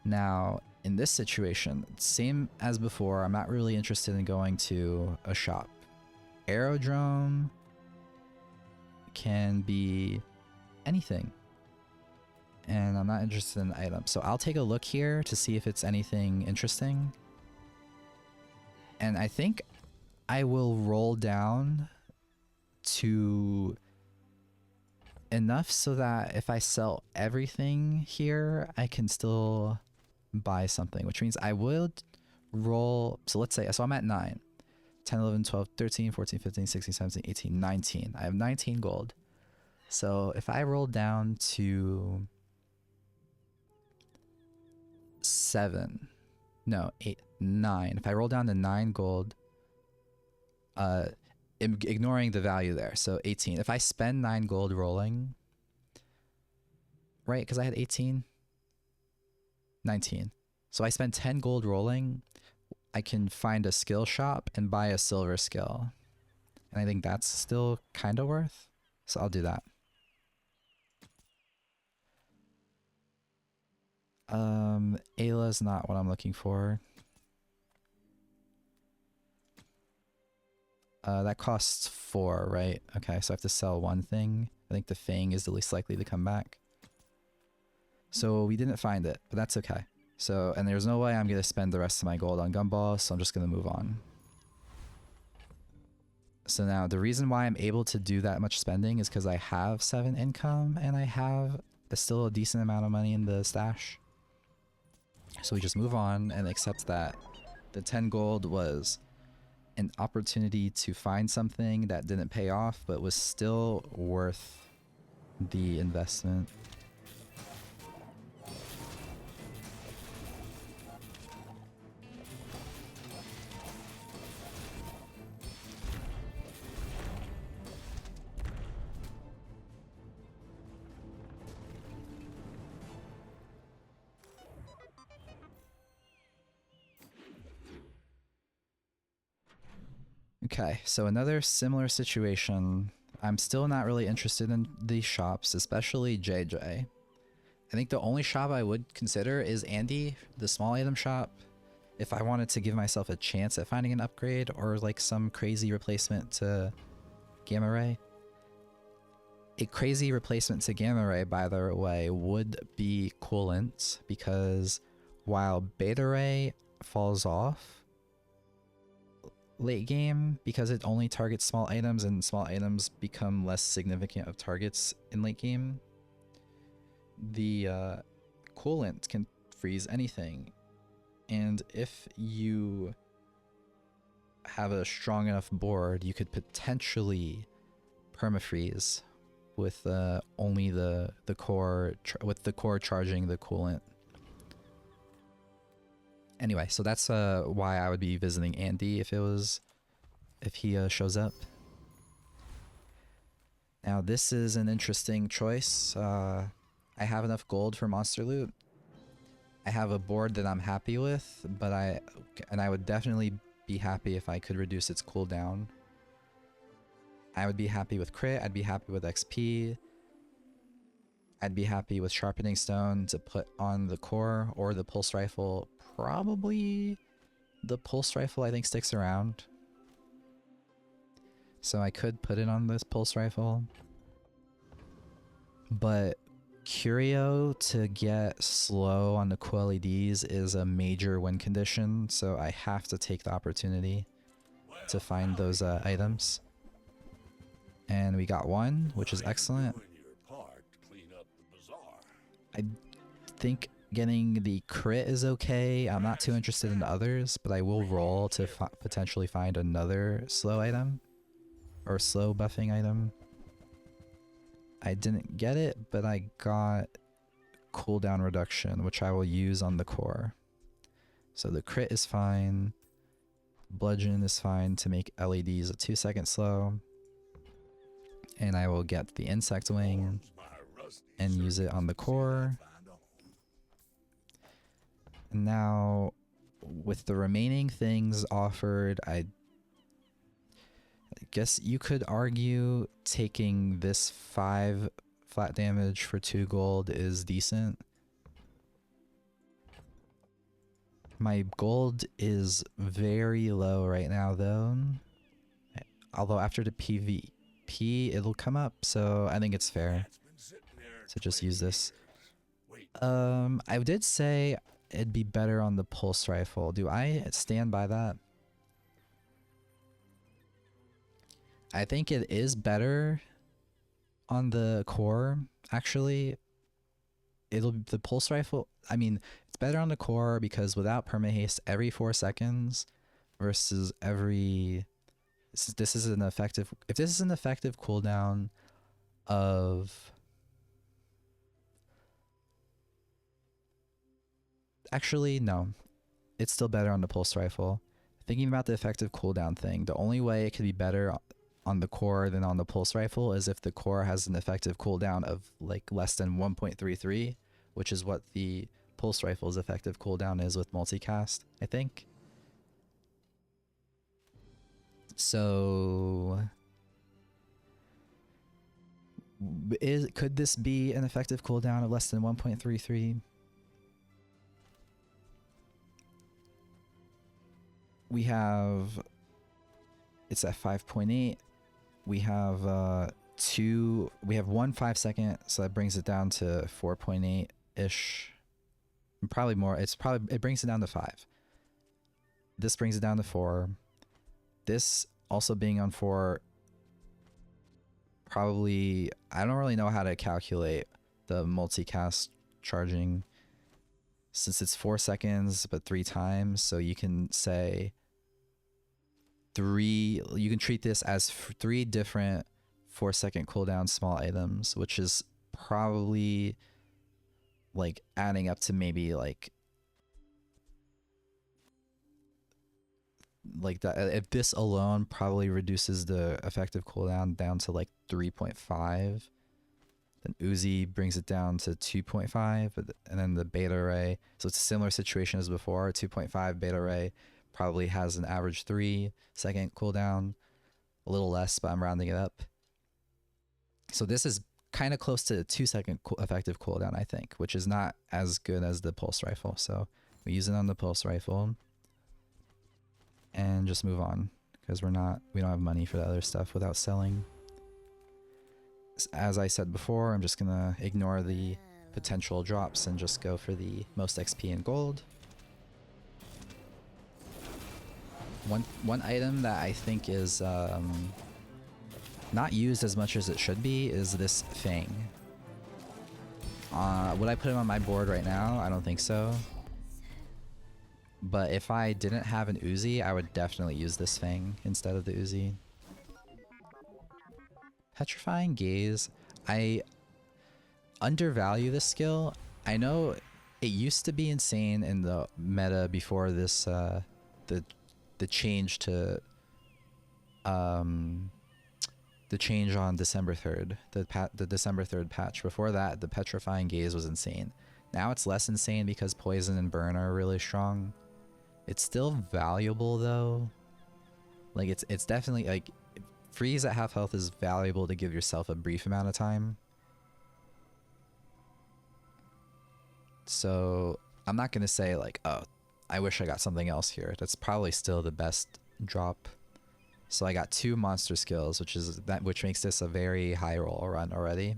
Now, in this situation, same as before, I'm not really interested in going to a shop. Aerodrome can be anything. And I'm not interested in items. So I'll take a look here to see if it's anything interesting. And I think I will roll down to enough so that if I sell everything here, I can still buy something, which means I would roll. So let's say, so I'm at 9, 10, 11, 12, 13, 14, 15, 16, 17, 18, 19. I have 19 gold. So if I roll down to 7, no, 8, 9. If I roll down to 9 gold, ignoring the value there, so 18. If I spend 9 gold rolling, right, because I had 18, 19. So I spend 10 gold rolling, I can find a skill shop and buy a silver skill. And I think that's still kind of worth, so I'll do that. Ayla's not what I'm looking for. That costs 4, right? Okay, so I have to sell one thing. I think the Fang is the least likely to come back. So we didn't find it, but that's okay. So, and there's no way I'm going to spend the rest of my gold on Gumball, so I'm just going to move on. So now, the reason why I'm able to do that much spending is because I have 7 income, and I have still a decent amount of money in the stash. So we just move on and accept that the 10 gold was an opportunity to find something that didn't pay off, but was still worth the investment. Okay, so another similar situation. I'm still not really interested in these shops, especially JJ. I think the only shop I would consider is Andy, the small item shop, if I wanted to give myself a chance at finding an upgrade or like some crazy replacement to Gamma Ray. A crazy replacement to Gamma Ray, by the way, would be Coolant, because while Beta Ray falls off late game because it only targets small items and small items become less significant of targets in late game, the Coolant can freeze anything. And if you have a strong enough board, you could potentially permafreeze with only the core with the core charging the Coolant. Anyway, so that's why I would be visiting Andy if he shows up. Now this is an interesting choice. I have enough gold for monster loot. I have a board that I'm happy with, but I would definitely be happy if I could reduce its cooldown. I would be happy with crit, I'd be happy with XP. I'd be happy with sharpening stone to put on the core or the pulse rifle. Probably the pulse rifle I think sticks around. So I could put it on this pulse rifle. But Curio to get slow on the QLEDs is a major win condition, so I have to take the opportunity to find those items. And we got one, which is excellent. I think getting the crit is okay. I'm not too interested in the others, but I will roll to potentially find another slow item or slow buffing item. I didn't get it, but I got cooldown reduction, which I will use on the core. So the crit is fine. Bludgeon is fine to make LEDs a 2-second slow. And I will get the insect wing and use it on the core. And now, with the remaining things offered, I guess you could argue taking this 5 flat damage for 2 gold is decent. My gold is very low right now though. Although after the PvP it'll come up, so I think it's fair. to just use this. I did say it'd be better on the pulse rifle. Do I stand by that? I think it is better on the core, actually. The pulse rifle, I mean, it's better on the core because without permahaste every 4 seconds versus every, this is an effective, if this is an effective cooldown of, actually no, it's still better on the pulse rifle. Thinking about the effective cooldown thing, the only way it could be better on the core than on the pulse rifle is if the core has an effective cooldown of like less than 1.33, which is what the pulse rifle's effective cooldown is with multicast, I think. So could this be an effective cooldown of less than 1.33? We have, it's at 5.8. We have we have 1 5-second, so that brings it down to 4.8 ish. Probably more. It brings it down to 5. This brings it down to 4. This also being on 4, probably, I don't really know how to calculate the multicast charging since it's 4 seconds but 3 times, so you can say you can treat this as 3 different 4-second cooldown small items, which is probably like adding up to maybe like that. If this alone probably reduces the effective cooldown down to like 3.5, then Uzi brings it down to 2.5, and then the beta ray, so it's a similar situation as before. 2.5 beta ray probably has an average 3-second cooldown, a little less, but I'm rounding it up. So this is kind of close to a 2-second effective cooldown, I think, which is not as good as the pulse rifle. So we use it on the pulse rifle and just move on because we don't have money for the other stuff without selling. As I said before, I'm just gonna ignore the potential drops and just go for the most XP and gold. One item that I think is not used as much as it should be is this Fang. Would I put it on my board right now? I don't think so. But if I didn't have an Uzi, I would definitely use this Fang instead of the Uzi. Petrifying Gaze. I undervalue this skill. I know it used to be insane in the meta before this the change to the change on December 3rd, the December 3rd patch. Before that, the Petrifying Gaze was insane. Now it's less insane because Poison and Burn are really strong. It's still valuable though. Like it's definitely like freeze at half health is valuable to give yourself a brief amount of time. So I'm not gonna say like, oh, I wish I got something else here. That's probably still the best drop. So I got 2 monster skills, which makes this a very high roll run already.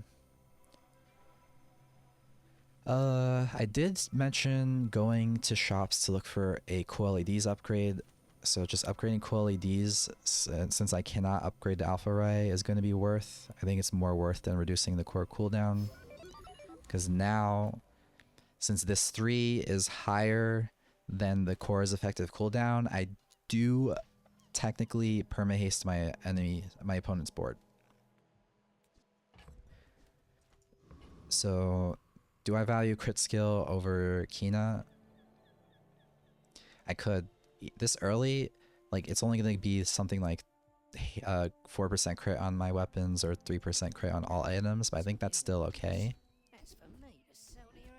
I did mention going to shops to look for a cool LEDs upgrade. So just upgrading cool LEDs, since I cannot upgrade the Alpha Ray, is going to be worth. I think it's more worth than reducing the core cooldown. Because now, since this 3 is higher than the core's effective cooldown, I do technically permahaste my opponent's board. So, do I value crit skill over Kina? I could. This early, like it's only going to be something like 4% crit on my weapons or 3% crit on all items, but I think that's still okay. That's for me to sell to your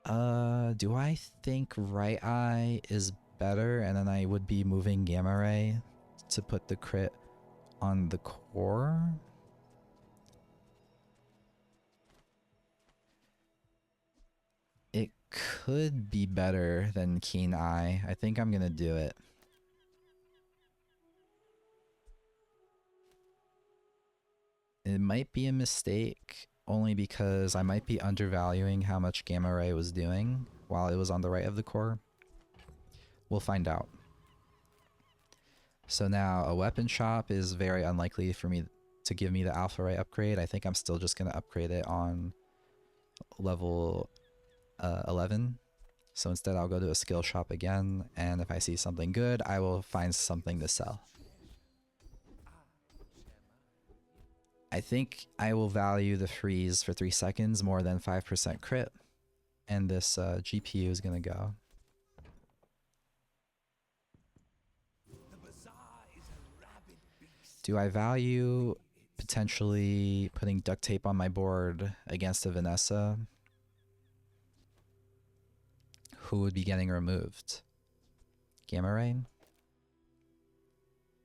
enemies. Do I think Right Eye is better, and then I would be moving Gamma Ray to put the crit on the core? It could be better than Keen Eye. I think I'm gonna do it. It might be a mistake. only because I might be undervaluing how much gamma ray was doing while it was on the right of the core. We'll find out. So now a weapon shop is very unlikely for me to give me the alpha ray upgrade. I think I'm still just going to upgrade it on level 11. So instead I'll go to a skill shop again, and if I see something good, I will find something to sell. I think I will value the freeze for 3 seconds more than 5% crit, and this GPU is going to go. The bazaar is a rabid beast. Do I value potentially putting duct tape on my board against a Vanessa who would be getting removed? Gamma Ray?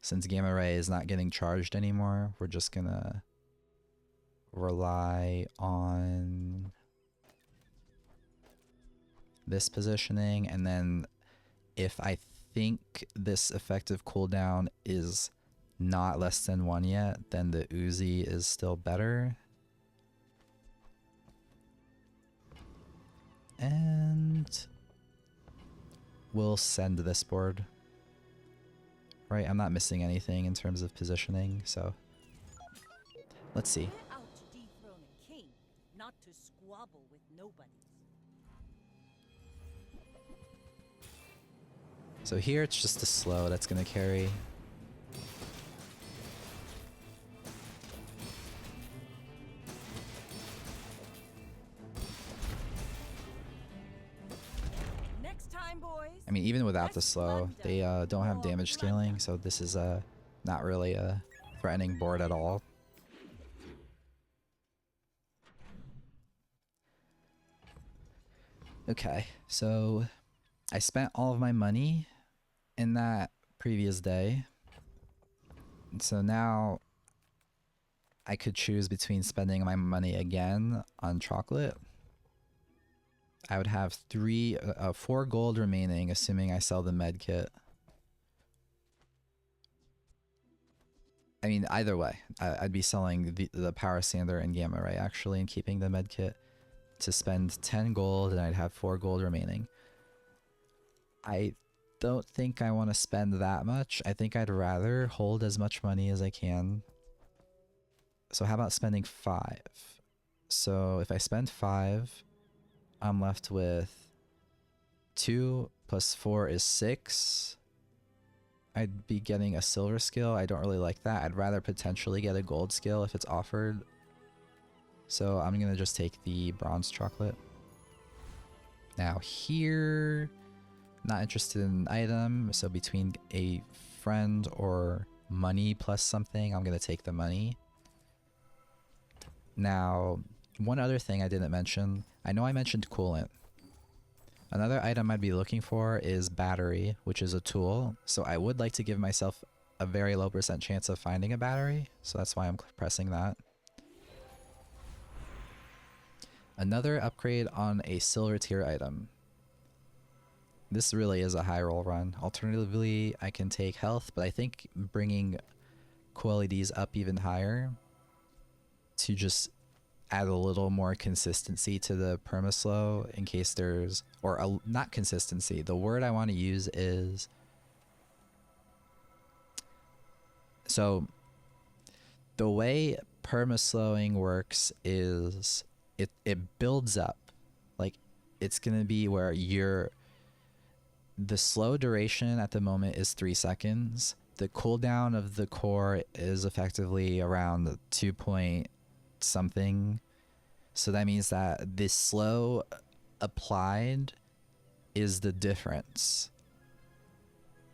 Since Gamma Ray is not getting charged anymore, we're just gonna rely on this positioning, and then if I think this effective cooldown is not less than 1 yet, then the Uzi is still better. And we'll send this board. Right, I'm not missing anything in terms of positioning, so let's see. We're out to dethrone a king, not to squabble with nobodies. So here it's just a slow that's gonna carry. Next time, boys. I mean, even without the Let's slow, plunder. they don't have More damage plunder. scaling, so this is not really a threatening board at all. Okay, so I spent all of my money in that previous day. And so now I could choose between spending my money again on chocolate. I would have 4 gold remaining, assuming I sell the med kit. I mean, either way, I'd be selling the power sander and gamma ray actually, and keeping the med kit to spend 10 gold, and I'd have 4 gold remaining. I don't think I want to spend that much. I think I'd rather hold as much money as I can. So how about spending 5? So if I spend 5, I'm left with 2 plus 4 is 6. I'd be getting a silver skill. I don't really like that. I'd rather potentially get a gold skill if it's offered. So I'm gonna just take the bronze chocolate. Now here, not interested in an item. So between a friend or money plus something, I'm gonna take the money. Now, one other thing I didn't mention. I know I mentioned coolant. Another item I'd be looking for is battery, which is a tool. So I would like to give myself a very low % chance of finding a battery. So that's why I'm pressing that. Another upgrade on a silver tier item. This really is a high roll run. Alternatively, I can take health, but I think bringing QLEDs up even higher to just add a little more consistency to the permaslow in case there's, or not consistency. The word I want to use is, so the way permaslowing works is it builds up. Like it's gonna be where the slow duration at the moment is 3 seconds. The cooldown of the core is effectively around 2 point something. So that means that the slow applied is the difference.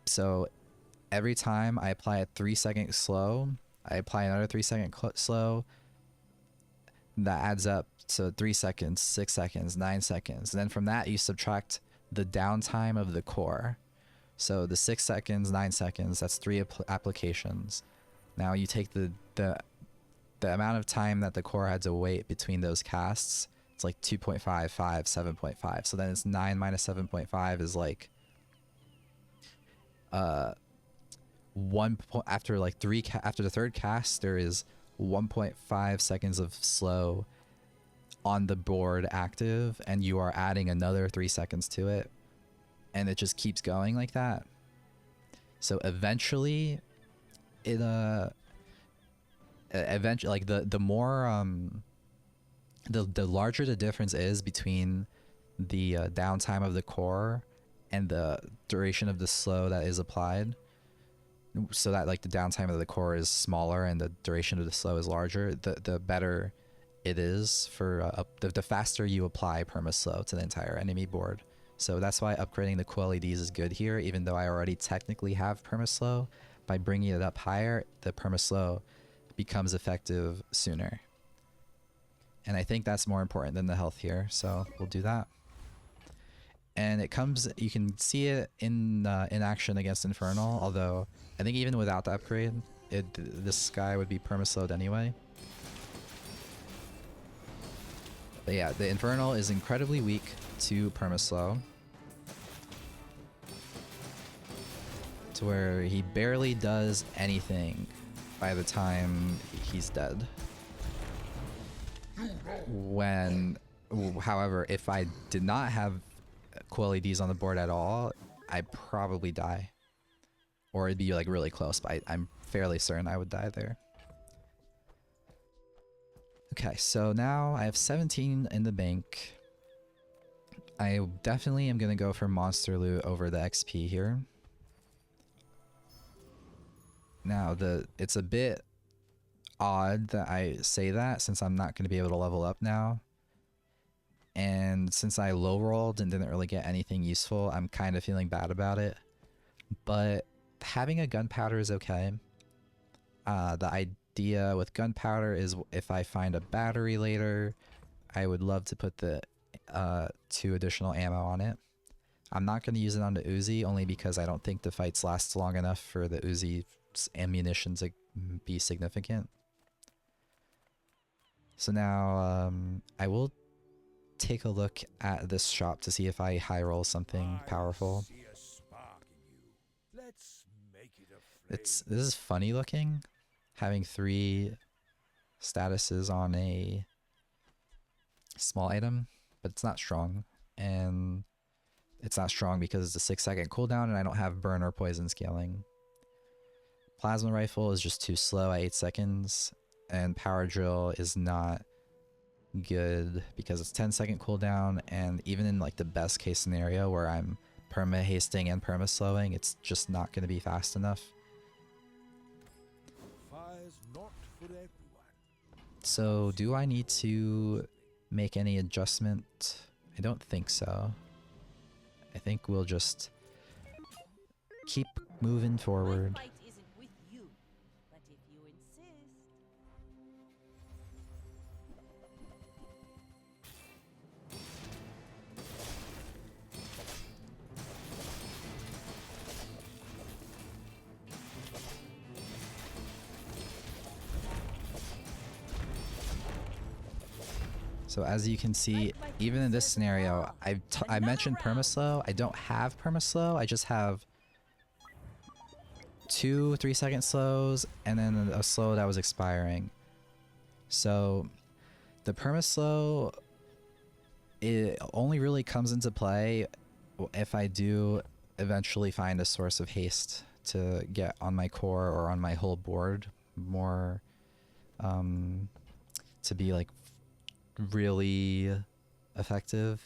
So every time I apply a 3 second slow, I apply another 3 second slow. That adds up to 3 seconds, 6 seconds, 9 seconds. And then from that, you subtract the downtime of the core. So the 6 seconds, 9 seconds, that's 3 applications. Now you take the amount of time that the core had to wait between those casts. It's like 2.5, 5, 7.5. So then it's 9 minus 7.5 is like after like after the third cast there is 1.5 seconds of slow, on the board active, and you are adding another 3 seconds to it, and it just keeps going like that. So eventually it eventually, like, the more the larger the difference is between the downtime of the core and the duration of the slow that is applied, so that like the downtime of the core is smaller and the duration of the slow is larger, the better it is for the faster you apply perma-slow to the entire enemy board. So that's why upgrading the cool LEDs is good here, even though I already technically have perma-slow. By bringing it up higher, the perma-slow becomes effective sooner. And I think that's more important than the health here, so we'll do that. And it comes, you can see it in action against Infernal, although I think even without the upgrade, this guy would be perma-slowed anyway. But yeah, the Infernal is incredibly weak to perma-slow, to where he barely does anything by the time he's dead. However, if I did not have cool LEDs on the board at all, I'd probably die. Or it'd be like really close, but I'm fairly certain I would die there. Okay, so now I have 17 in the bank. I definitely am going to go for monster loot over the XP here. Now, it's a bit odd that I say that, since I'm not going to be able to level up now. And since I low rolled and didn't really get anything useful, I'm kind of feeling bad about it. But having a gunpowder is okay. The idea with gunpowder is if I find a battery later, I would love to put the 2 additional ammo on it. I'm not going to use it on the Uzi, only because I don't think the fights last long enough for the Uzi's ammunition to be significant. So now I will take a look at this shop to see if I high roll something powerful. See a spark in you. Let's make it a flame. This is funny looking, having 3 statuses on a small item, but it's not strong. And it's not strong because it's a 6-second cooldown and I don't have burn or poison scaling. Plasma rifle is just too slow at 8 seconds, and power drill is not good because it's 10-second cooldown, and even in like the best case scenario where I'm perma hasting and perma slowing, it's just not going to be fast enough. Fire's not for everyone. So do I need to make any adjustment? I don't think so. I think we'll just keep moving forward. My fight isn't with you, but if you insist. So as you can see, even in this scenario, I mentioned permaslow. I don't have permaslow. I just have 2 3-second slows and then a slow that was expiring. So the permaslow, it only really comes into play if I do eventually find a source of haste to get on my core or on my whole board more, to be like really effective.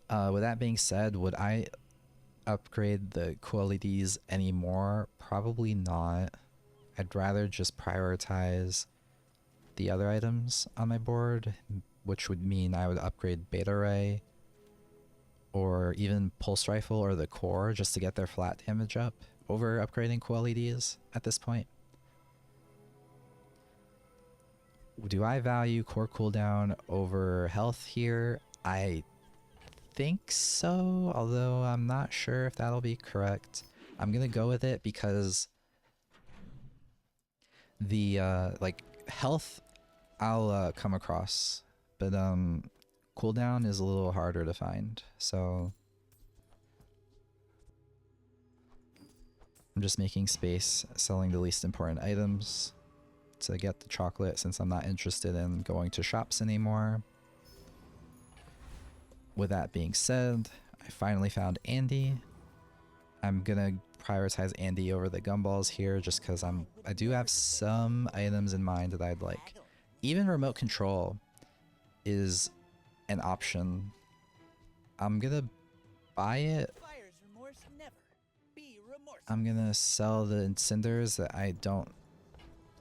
With that being said, would I upgrade the qualities anymore? Probably not. I'd rather just prioritize the other items on my board, which would mean I would upgrade Beta Ray or even Pulse Rifle or the core just to get their flat damage up over upgrading qualities at this point. Do I value core cooldown over health here? I think so, although I'm not sure if that'll be correct. I'm gonna go with it because the like health I'll come across, but cooldown is a little harder to find, so I'm just making space, selling the least important items. to get the chocolate since I'm not interested in going to shops anymore. With that being said, I finally found Andy. I'm gonna prioritize Andy over the gumballs here just because I do have some items in mind that I'd like. Even remote control is an option. I'm gonna buy it. Buyer's remorse never. Be remorseful. I'm gonna sell the cinders that I don't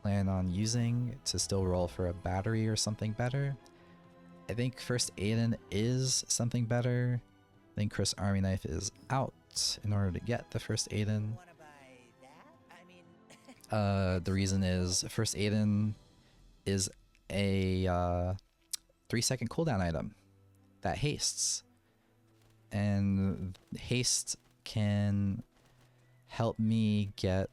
plan on using to still roll for a battery or something better. I think First Aiden is something better. I think Chris Army Knife is out in order to get the First Aiden. Wanna buy that? I mean, The reason is First Aiden is a 3-second cooldown item that hastes. And haste can help me get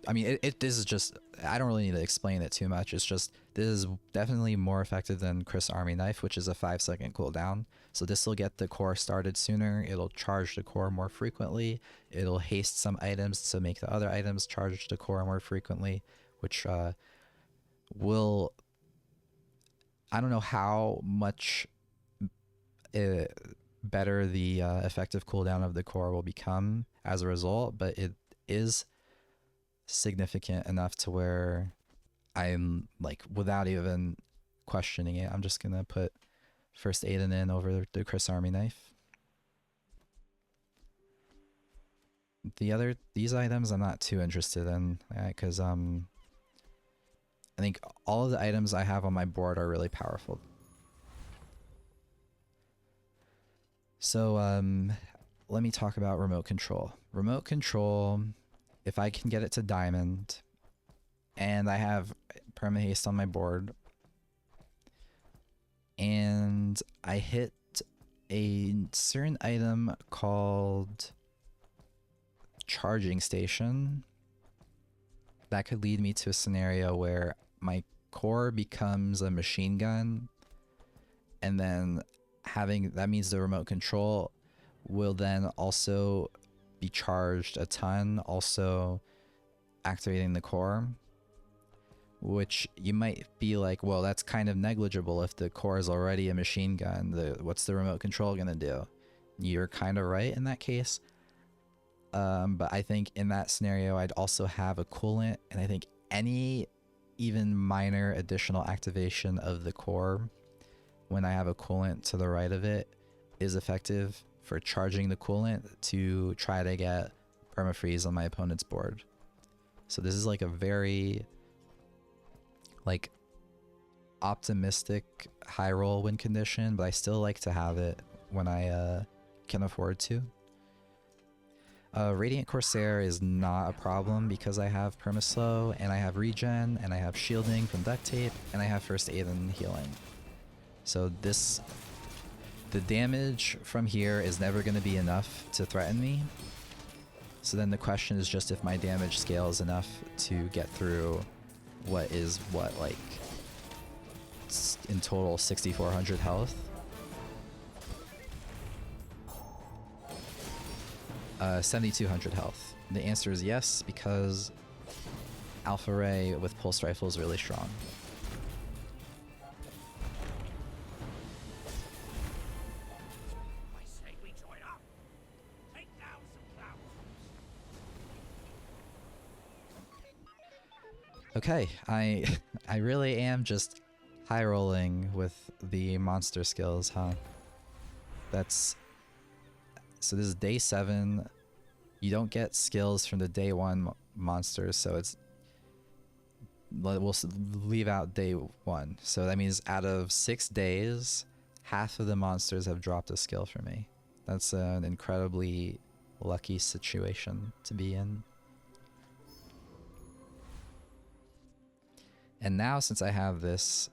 I mean, this is just, I don't really need to explain it too much. It's just, this is definitely more effective than Chris Army Knife, which is a 5-second cooldown. So this will get the core started sooner. It'll charge the core more frequently. It'll haste some items to make the other items charge the core more frequently, which will, I don't know how much better the effective cooldown of the core will become as a result, but it is significant enough to where I'm like, without even questioning it, I'm just gonna put First Aiden in over the Chris Army Knife. These items I'm not too interested in, because I think all of the items I have on my board are really powerful. So let me talk about remote control. Remote control, if I can get it to diamond, and I have perma haste on my board, and I hit a certain item called charging station, that could lead me to a scenario where my core becomes a machine gun, and then that means the remote control will then also be charged a ton, also activating the core, which you might be like, well, that's kind of negligible if the core is already a machine gun. What's the remote control gonna do? You're kind of right in that case. But I think in that scenario, I'd also have a coolant, and I think any even minor additional activation of the core when I have a coolant to the right of it is effective for charging the coolant to try to get permafreeze on my opponent's board. So this is like a very like optimistic high roll win condition, but I still like to have it when I can afford to. Radiant Corsair is not a problem because I have permaslow, and I have regen, and I have shielding from duct tape, and I have First Aid and healing. So the damage from here is never going to be enough to threaten me. So then the question is just if my damage scale is enough to get through what, like, in total 6,400 health. 7,200 health. The answer is yes, because Alpha Ray with Pulse Rifle is really strong. I say we join up. Take down some clouds. Okay, I really am just high rolling with the monster skills, huh? So this is day 7. You don't get skills from the day 1 monsters, so we'll leave out day 1. So that means out of 6 days, half of the monsters have dropped a skill for me. That's an incredibly lucky situation to be in. And now, since I have this,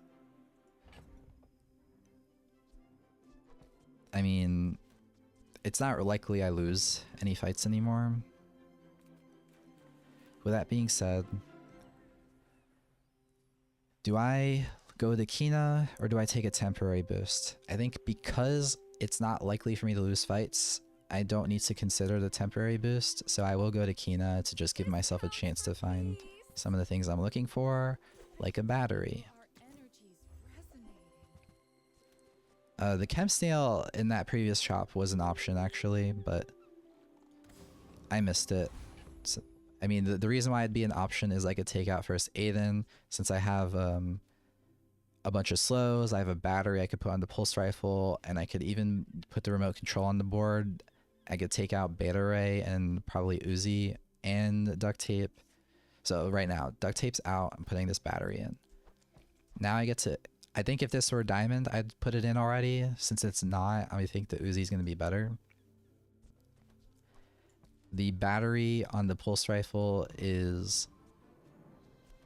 I mean, it's not likely I lose any fights anymore. With that being said, do I go to Kina or do I take a temporary boost? I think because it's not likely for me to lose fights, I don't need to consider the temporary boost, so I will go to Kina to just give myself a chance to find some of the things I'm looking for, like a battery. Our energies resonating. The chem snail in that previous shop was an option actually, but I missed it. So, I mean, the reason why it'd be an option is I could take out first Aiden, since I have a bunch of slows, I have a battery I could put on the pulse rifle, and I could even put the remote control on the board. I could take out Beta Ray and probably Uzi and duct tape. So right now, duct tape's out, I'm putting this battery in. Now I get to, I think if this were diamond, I'd put it in already. Since it's not, I think the Uzi's gonna be better. The battery on the pulse rifle is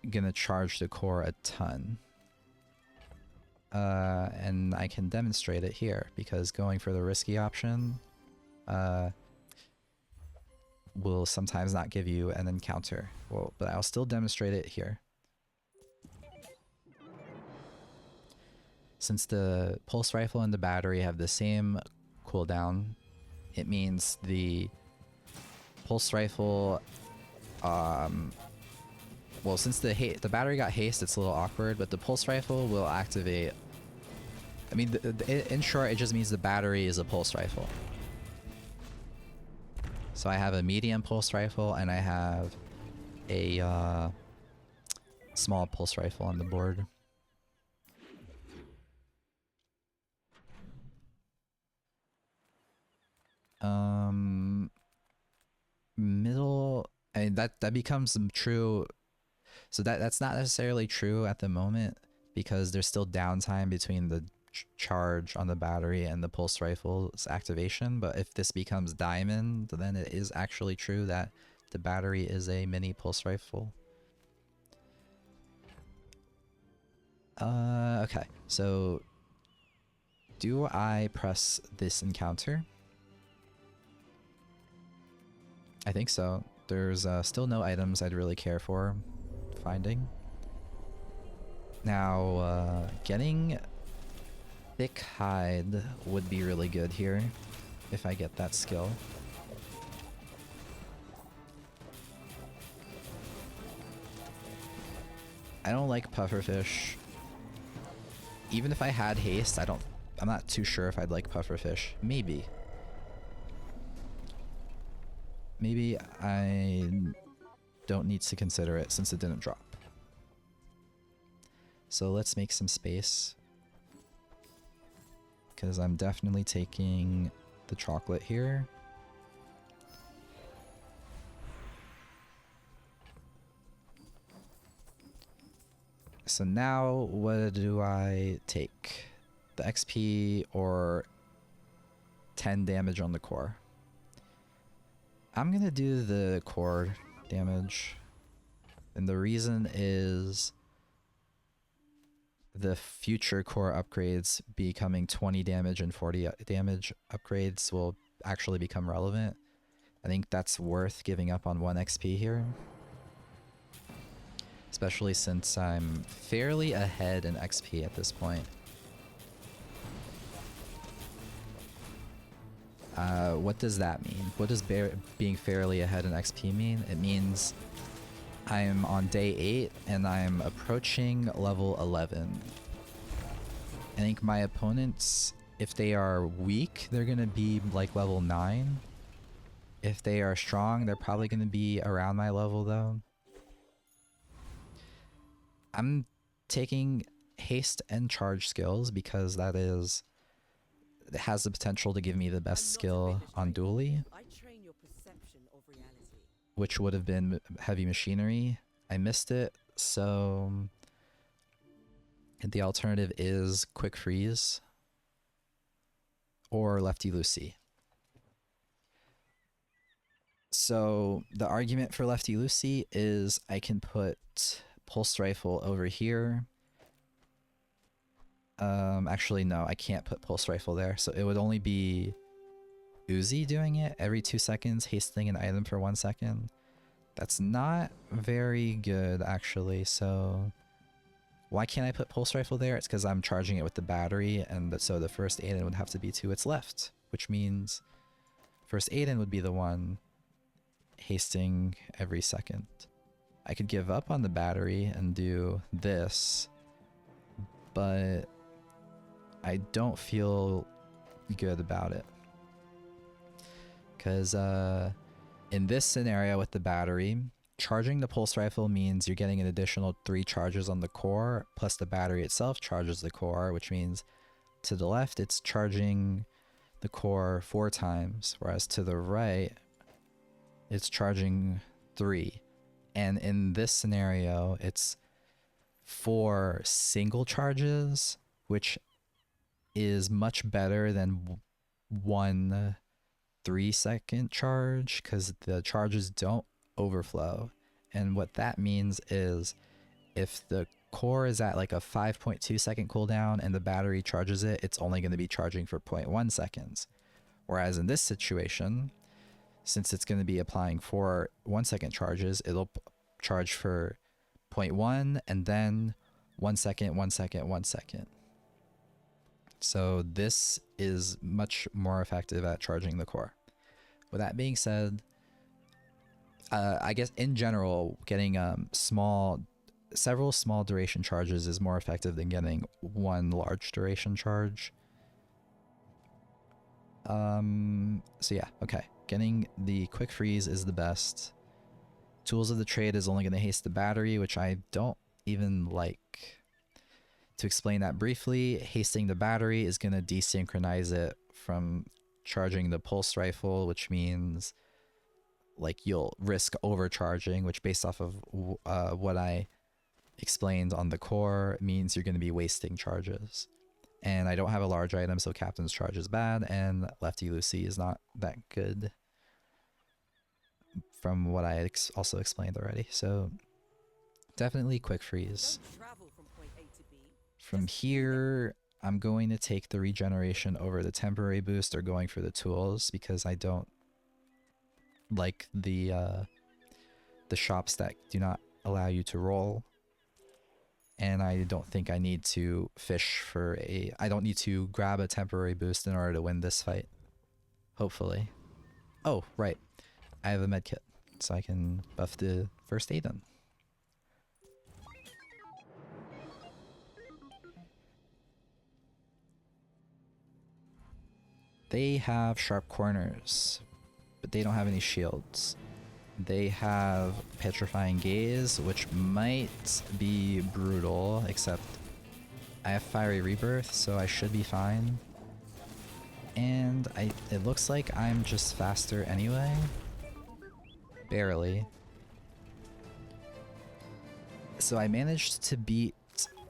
gonna charge the core a ton. And I can demonstrate it here because going for the risky option will sometimes not give you an encounter. Well, but I'll still demonstrate it here. Since the pulse rifle and the battery have the same cooldown, it means the pulse rifle, well, since the battery got haste, it's a little awkward, but the pulse rifle will activate. I mean, in short, it just means the battery is a pulse rifle. So I have a medium pulse rifle and I have a small pulse rifle on the board. Middle, I mean, that becomes true. So that's not necessarily true at the moment because there's still downtime between the charge on the battery and the pulse rifle's activation. But if this becomes diamond, then it is actually true that the battery is a mini pulse rifle. Okay, so do I press this encounter? I think so. There's still no items I'd really care for finding. Now, getting thick hide would be really good here if I get that skill. I don't like pufferfish. Even if I had haste, I'm not too sure if I'd like pufferfish. Maybe. Maybe I don't need to consider it since it didn't drop. So let's make some space. Because I'm definitely taking the chocolate here. So now what do I take? The XP or 10 damage on the core? I'm gonna do the core damage. And the reason is the future core upgrades becoming 20 damage and 40 damage upgrades will actually become relevant. I think that's worth giving up on 1 XP here. Especially since I'm fairly ahead in XP at this point. What does that mean? What does being fairly ahead in XP mean? It means I'm on day 8 and I'm approaching level 11. I think my opponents, if they are weak, they're gonna be like level 9. If they are strong, they're probably gonna be around my level though. I'm taking haste and charge skills because it has the potential to give me the best skill on dually, I train your perception of reality. which would have been heavy machinery. I missed it, so the alternative is quick freeze or lefty loosey. So the argument for lefty loosey is I can put pulse rifle over here. Actually no, I can't put pulse rifle there, so it would only be Uzi doing it every 2 seconds, hasting an item for 1 second. That's not very good actually, so why can't I put pulse rifle there? It's because I'm charging it with the battery, and so the first Aiden would have to be to its left, which means first Aiden would be the one hasting every second. I could give up on the battery and do this, but I don't feel good about it. Because in this scenario with the battery, charging the pulse rifle means you're getting an additional 3 charges on the core, plus the battery itself charges the core, which means to the left it's charging the core 4 times, whereas to the right it's charging 3. And in this scenario, it's 4 single charges, which is much better than 1 3-second charge, because the charges don't overflow. And what that means is if the core is at like a 5.2 second cooldown and the battery charges it, it's only going to be charging for 0.1 seconds. Whereas in this situation, since it's going to be applying 4 1-second charges, it'll charge for 0.1 and then 1 second, 1 second, 1 second. So this is much more effective at charging the core. With that being said, I guess in general, getting several small duration charges is more effective than getting 1 large duration charge. So yeah, okay. Getting the quick freeze is the best. Tools of the trade is only going to haste the battery, which I don't even like. To explain that briefly, hasting the battery is going to desynchronize it from charging the pulse rifle, which means like you'll risk overcharging, which based off of what I explained on the core means you're going to be wasting charges. And I don't have a large item, so Captain's Charge is bad, and Lefty Lucy is not that good from what I also explained already. So definitely quick freeze. Don't travel from point A to B. From here, I'm going to take the regeneration over the temporary boost or going for the tools because I don't like the shops that do not allow you to roll. And I don't think I need to fish for I don't need to grab a temporary boost in order to win this fight. Hopefully. Oh, right. I have a med kit, so I can buff the first aid on. They have sharp corners, but they don't have any shields. They have Petrifying Gaze, which might be brutal, except I have Fiery Rebirth, so I should be fine. And it looks like I'm just faster anyway. Barely. So I managed to beat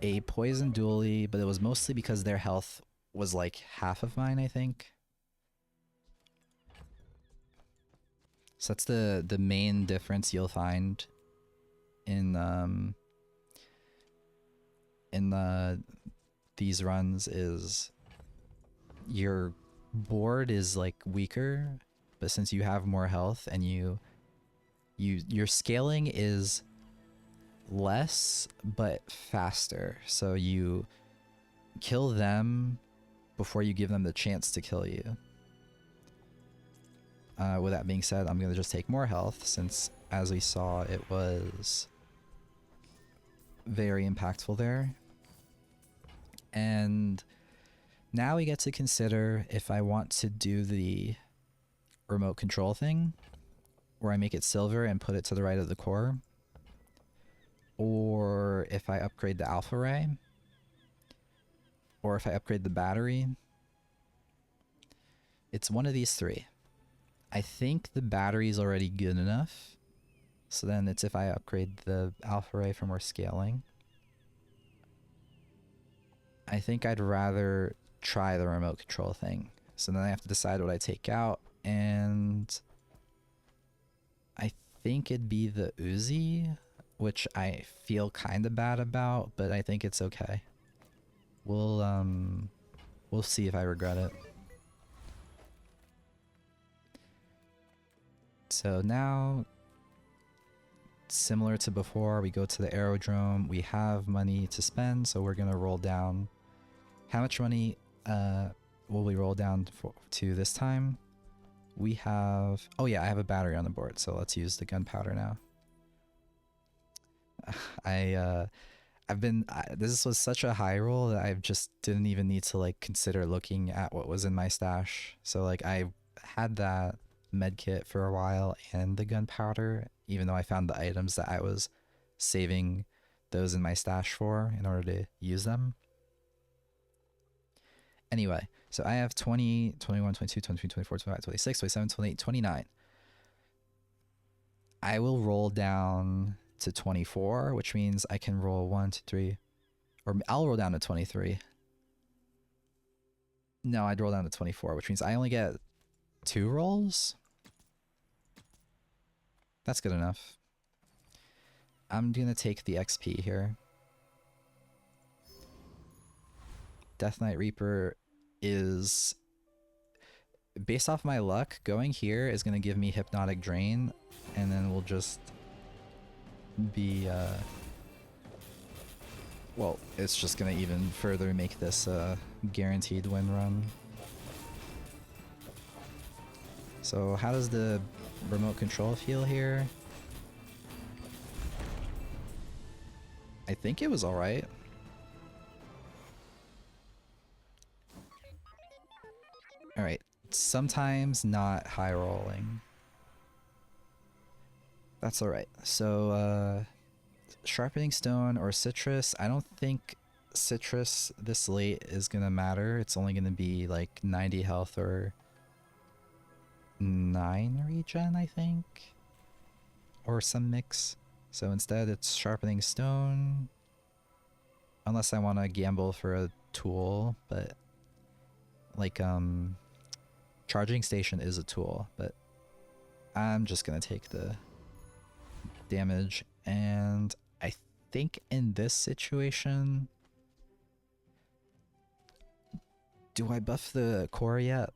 a poison dually, but it was mostly because their health was like half of mine, I think. So that's the main difference you'll find in these runs is your board is like weaker, but since you have more health and your scaling is less but faster, so you kill them before you give them the chance to kill you. With that being said, I'm going to just take more health since, as we saw, it was very impactful there. And now we get to consider if I want to do the remote control thing, where I make it silver and put it to the right of the core, or if I upgrade the alpha ray, or if I upgrade the battery. It's one of these 3. I think the battery is already good enough, so then it's if I upgrade the alpha ray for more scaling. I think I'd rather try the remote control thing. So then I have to decide what I take out, and I think it'd be the Uzi, which I feel kind of bad about, but I think it's okay. We'll see if I regret it. So now, similar to before, we go to the aerodrome. We have money to spend, so we're gonna roll down. How much money will we roll down to this time? We have, oh yeah, I have a battery on the board, so let's use the gunpowder now. This was such a high roll that I just didn't even need to like consider looking at what was in my stash. So like I had that med kit for a while and the gunpowder, even though I found the items that I was saving those in my stash for in order to use them. Anyway, so I have 20, 21, 22, 23, 24, 25, 26, 27, 28, 29. I will roll down to 24, which means I can roll 1, 2, 3, or I'll roll down to 23. No, I'd roll down to 24, which means I only get 2 rolls. That's good enough. I'm gonna take the XP here. Death Knight Reaper is, based off my luck, going here is gonna give me Hypnotic Drain, and then we'll just be well, it's just gonna even further make this a guaranteed win run. So how does the remote control feel here? I think it was alright. Alright, sometimes not high rolling. That's alright. So, Sharpening Stone or Citrus. I don't think Citrus this late is gonna matter. It's only gonna be like 90 health or 9 regen, I think. Or some mix. So instead it's Sharpening Stone. Unless I want to gamble for a tool, but like, Charging Station is a tool, but I'm just gonna take the damage. And I think in this situation, do I buff the core yet?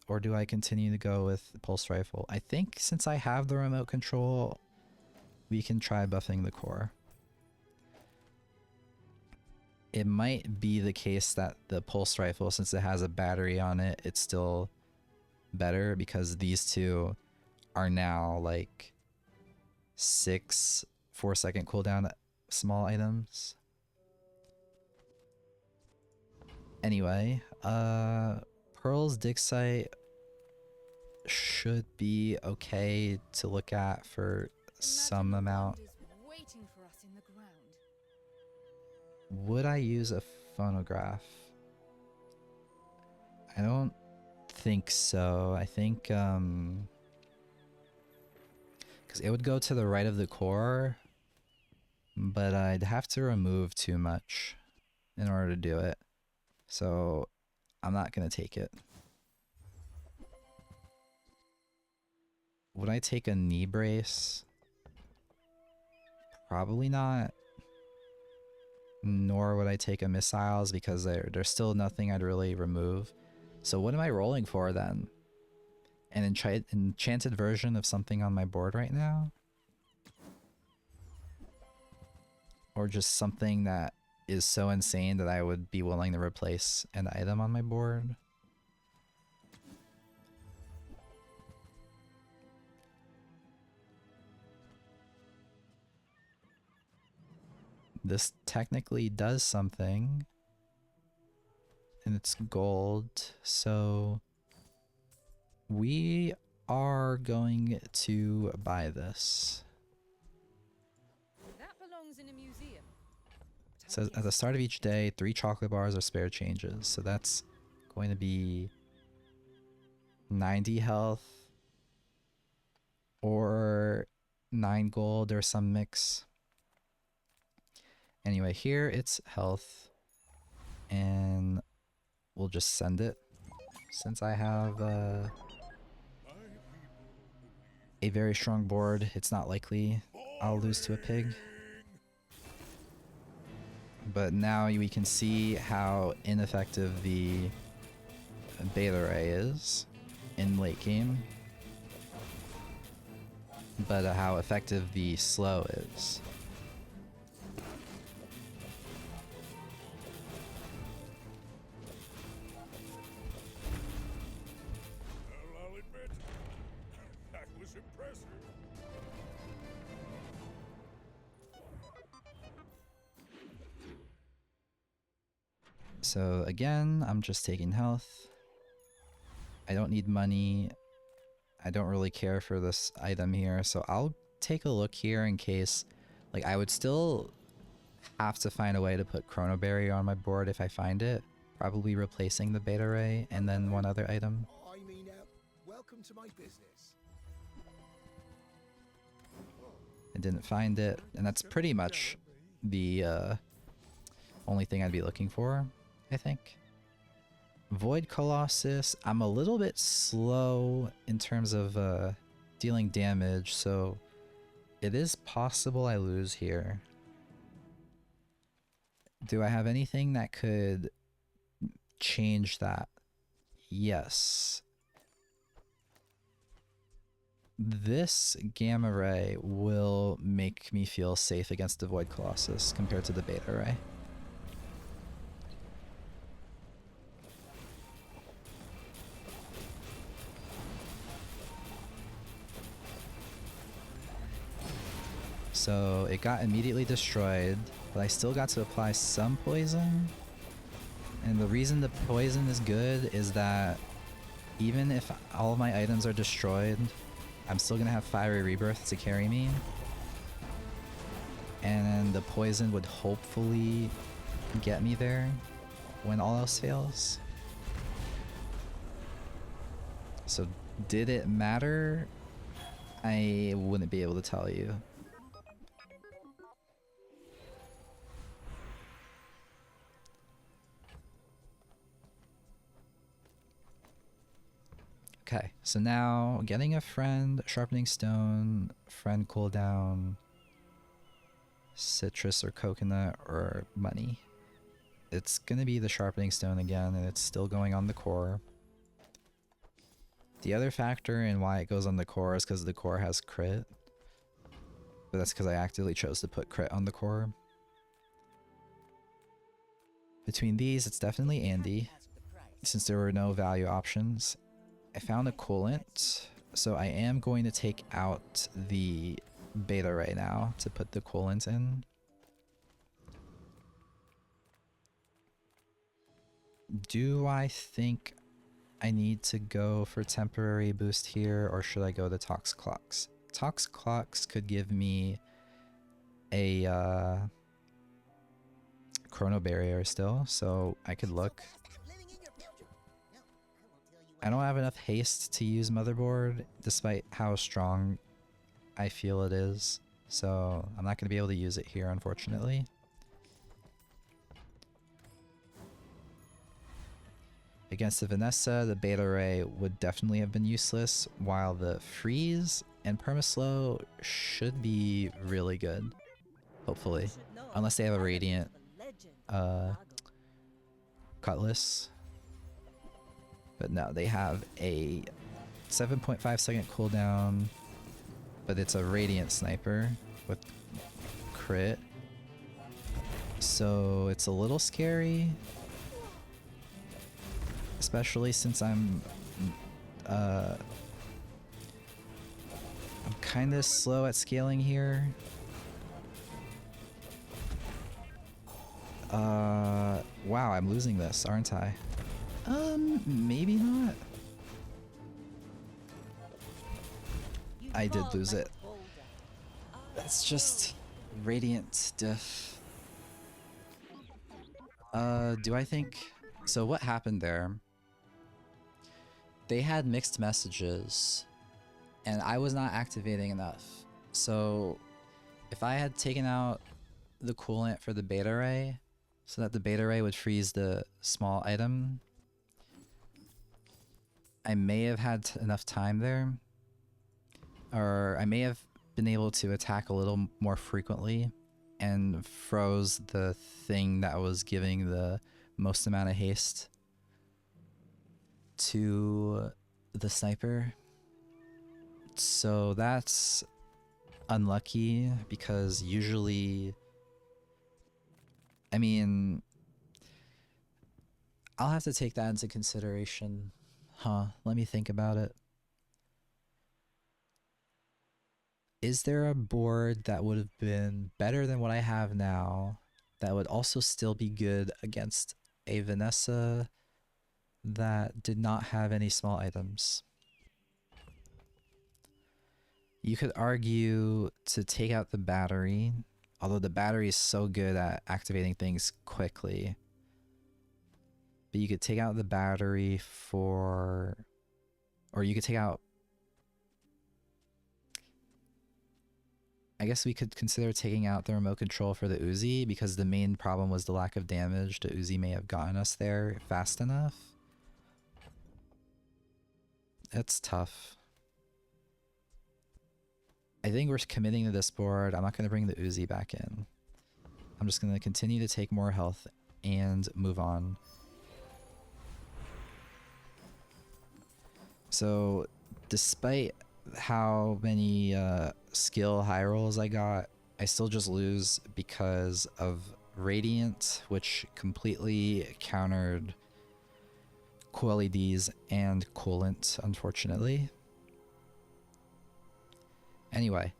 Or do I continue to go with the pulse rifle? I think since I have the remote control, we can try buffing the core. It might be the case that the pulse rifle, since it has a battery on it, it's still better because these two are now like 6 4-second cooldown small items. Anyway, Pearl's dig site should be okay to look at for some amount. Waiting for us in the ground. Would I use a phonograph? I don't think so. I think because it would go to the right of the core, but I'd have to remove too much in order to do it. So I'm not gonna take it. Would I take a knee brace? Probably not. Nor would I take a missiles because there's still nothing I'd really remove. So what am I rolling for then? An enchanted version of something on my board right now? Or just something that is so insane that I would be willing to replace an item on my board? This technically does something, and it's gold, so we are going to buy this. That belongs in a museum. It says at the start of each day, 3 chocolate bars are spare changes, so that's going to be 90 health or 9 gold or some mix. Anyway, here it's health, and we'll just send it since I have a very strong board. It's not likely I'll lose to a pig. But now we can see how ineffective the Beta Ray is in late game, but how effective the slow is. Well, I'll admit, that was impressive. So again, I'm just taking health. I don't need money. I don't really care for this item here, so I'll take a look here in case, like, I would still have to find a way to put Chrono Barrier on my board if I find it. Probably replacing the Beta Ray and then one other item. I mean, welcome to my business. I didn't find it, and that's pretty much the only thing I'd be looking for, I think. Void Colossus, I'm a little bit slow in terms of dealing damage, so it is possible I lose here. Do I have anything that could change that? Yes. This Gamma Ray will make me feel safe against the Void Colossus compared to the Beta Ray. So it got immediately destroyed, but I still got to apply some poison. And the reason the poison is good is that even if all of my items are destroyed, I'm still gonna have Fiery Rebirth to carry me. And the poison would hopefully get me there when all else fails. So did it matter? I wouldn't be able to tell you. Okay, so now getting a friend, sharpening stone, friend cooldown, citrus or coconut or money. It's gonna be the sharpening stone again, and it's still going on the core. The other factor in why it goes on the core is because the core has crit. But that's because I actively chose to put crit on the core. Between these, it's definitely Andy, since there were no value options. I found a coolant, so I am going to take out the Beta Ray now to put the coolant in. Do I think I need to go for temporary boost here, or should I go to Tox Clocks? Tox Clocks could give me a Chrono Barrier still, so I could look. I don't have enough haste to use Motherboard, despite how strong I feel it is, so I'm not going to be able to use it here, unfortunately. Against the Vanessa, the Beta Ray would definitely have been useless, while the Freeze and Permaslow should be really good, hopefully. Unless they have a Radiant Cutlass. But no, they have a 7.5 second cooldown, but it's a Radiant Sniper with crit. So it's a little scary. Especially since I'm kind of slow at scaling here. Wow, I'm losing this, aren't I? Maybe not. I did lose it. That's just Radiant diff. Do I think... So what happened there? They had mixed messages, and I was not activating enough. So if I had taken out the coolant for the Beta Ray, so that the Beta Ray would freeze the small item, I may have had enough time there. Or I may have been able to attack a little more frequently and froze the thing that was giving the most amount of haste to the sniper. So that's unlucky, because usually, I mean, I'll have to take that into consideration. Let me think about it. Is there a board that would have been better than what I have now that would also still be good against a Vanessa that did not have any small items. You could argue to take out the battery, although the battery is so good at activating things quickly. But you could take out the battery for... Or you could take out... I guess we could consider taking out the remote control for the Uzi, because the main problem was the lack of damage. The Uzi may have gotten us there fast enough. It's tough. I think we're committing to this board. I'm not going to bring the Uzi back in. I'm just going to continue to take more health and move on. So, despite how many skill high rolls I got, I still just lose because of Radiant, which completely countered QLEDs and Coolant, unfortunately. Anyway,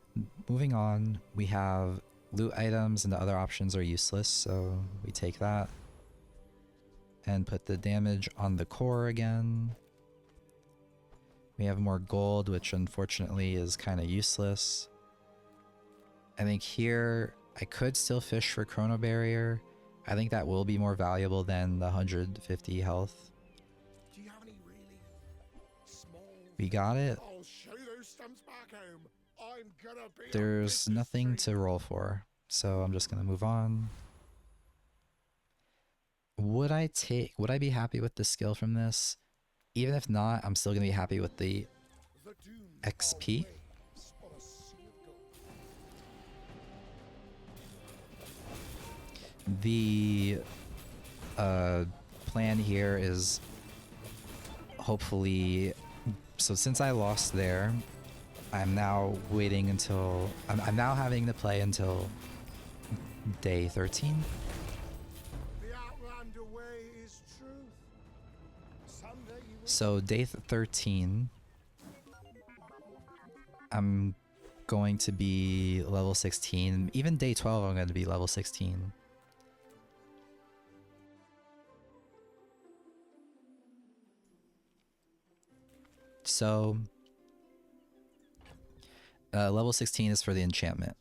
moving on, we have loot items and the other options are useless, so we take that and put the damage on the core again. We have more gold, which unfortunately is kind of useless. I think here I could still fish for Chrono Barrier. I think that will be more valuable than the 150 health. Do you have any really small? We got it. I'll show you those stumps back home. I'm gonna be a There's business nothing to street. roll for, so I'm just gonna move on. Would I be happy with the skill from this? Even if not, I'm still gonna be happy with the The dunes XP. are waves on a sea of gold. The plan here is hopefully, so since I lost there, I'm now waiting until I'm now having to play until day 13. The Outlander way is truth. Someday you will. So day 13, I'm going to be level 16. Even day 12, I'm going to be level 16. So, level 16 is for the enchantment.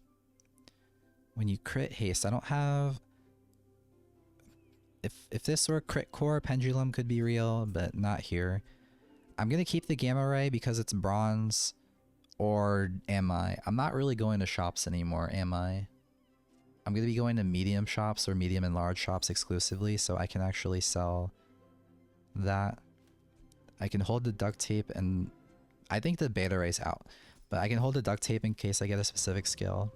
When you crit haste, I don't have... If this were crit core, pendulum could be real, but not here. I'm going to keep the gamma ray because it's bronze. Or am I? I'm not really going to shops anymore, am I? I'm going to be going to medium shops or medium and large shops exclusively, so I can actually sell that. I can hold the duct tape, and I think the beta ray's out, but I can hold the duct tape in case I get a specific skill.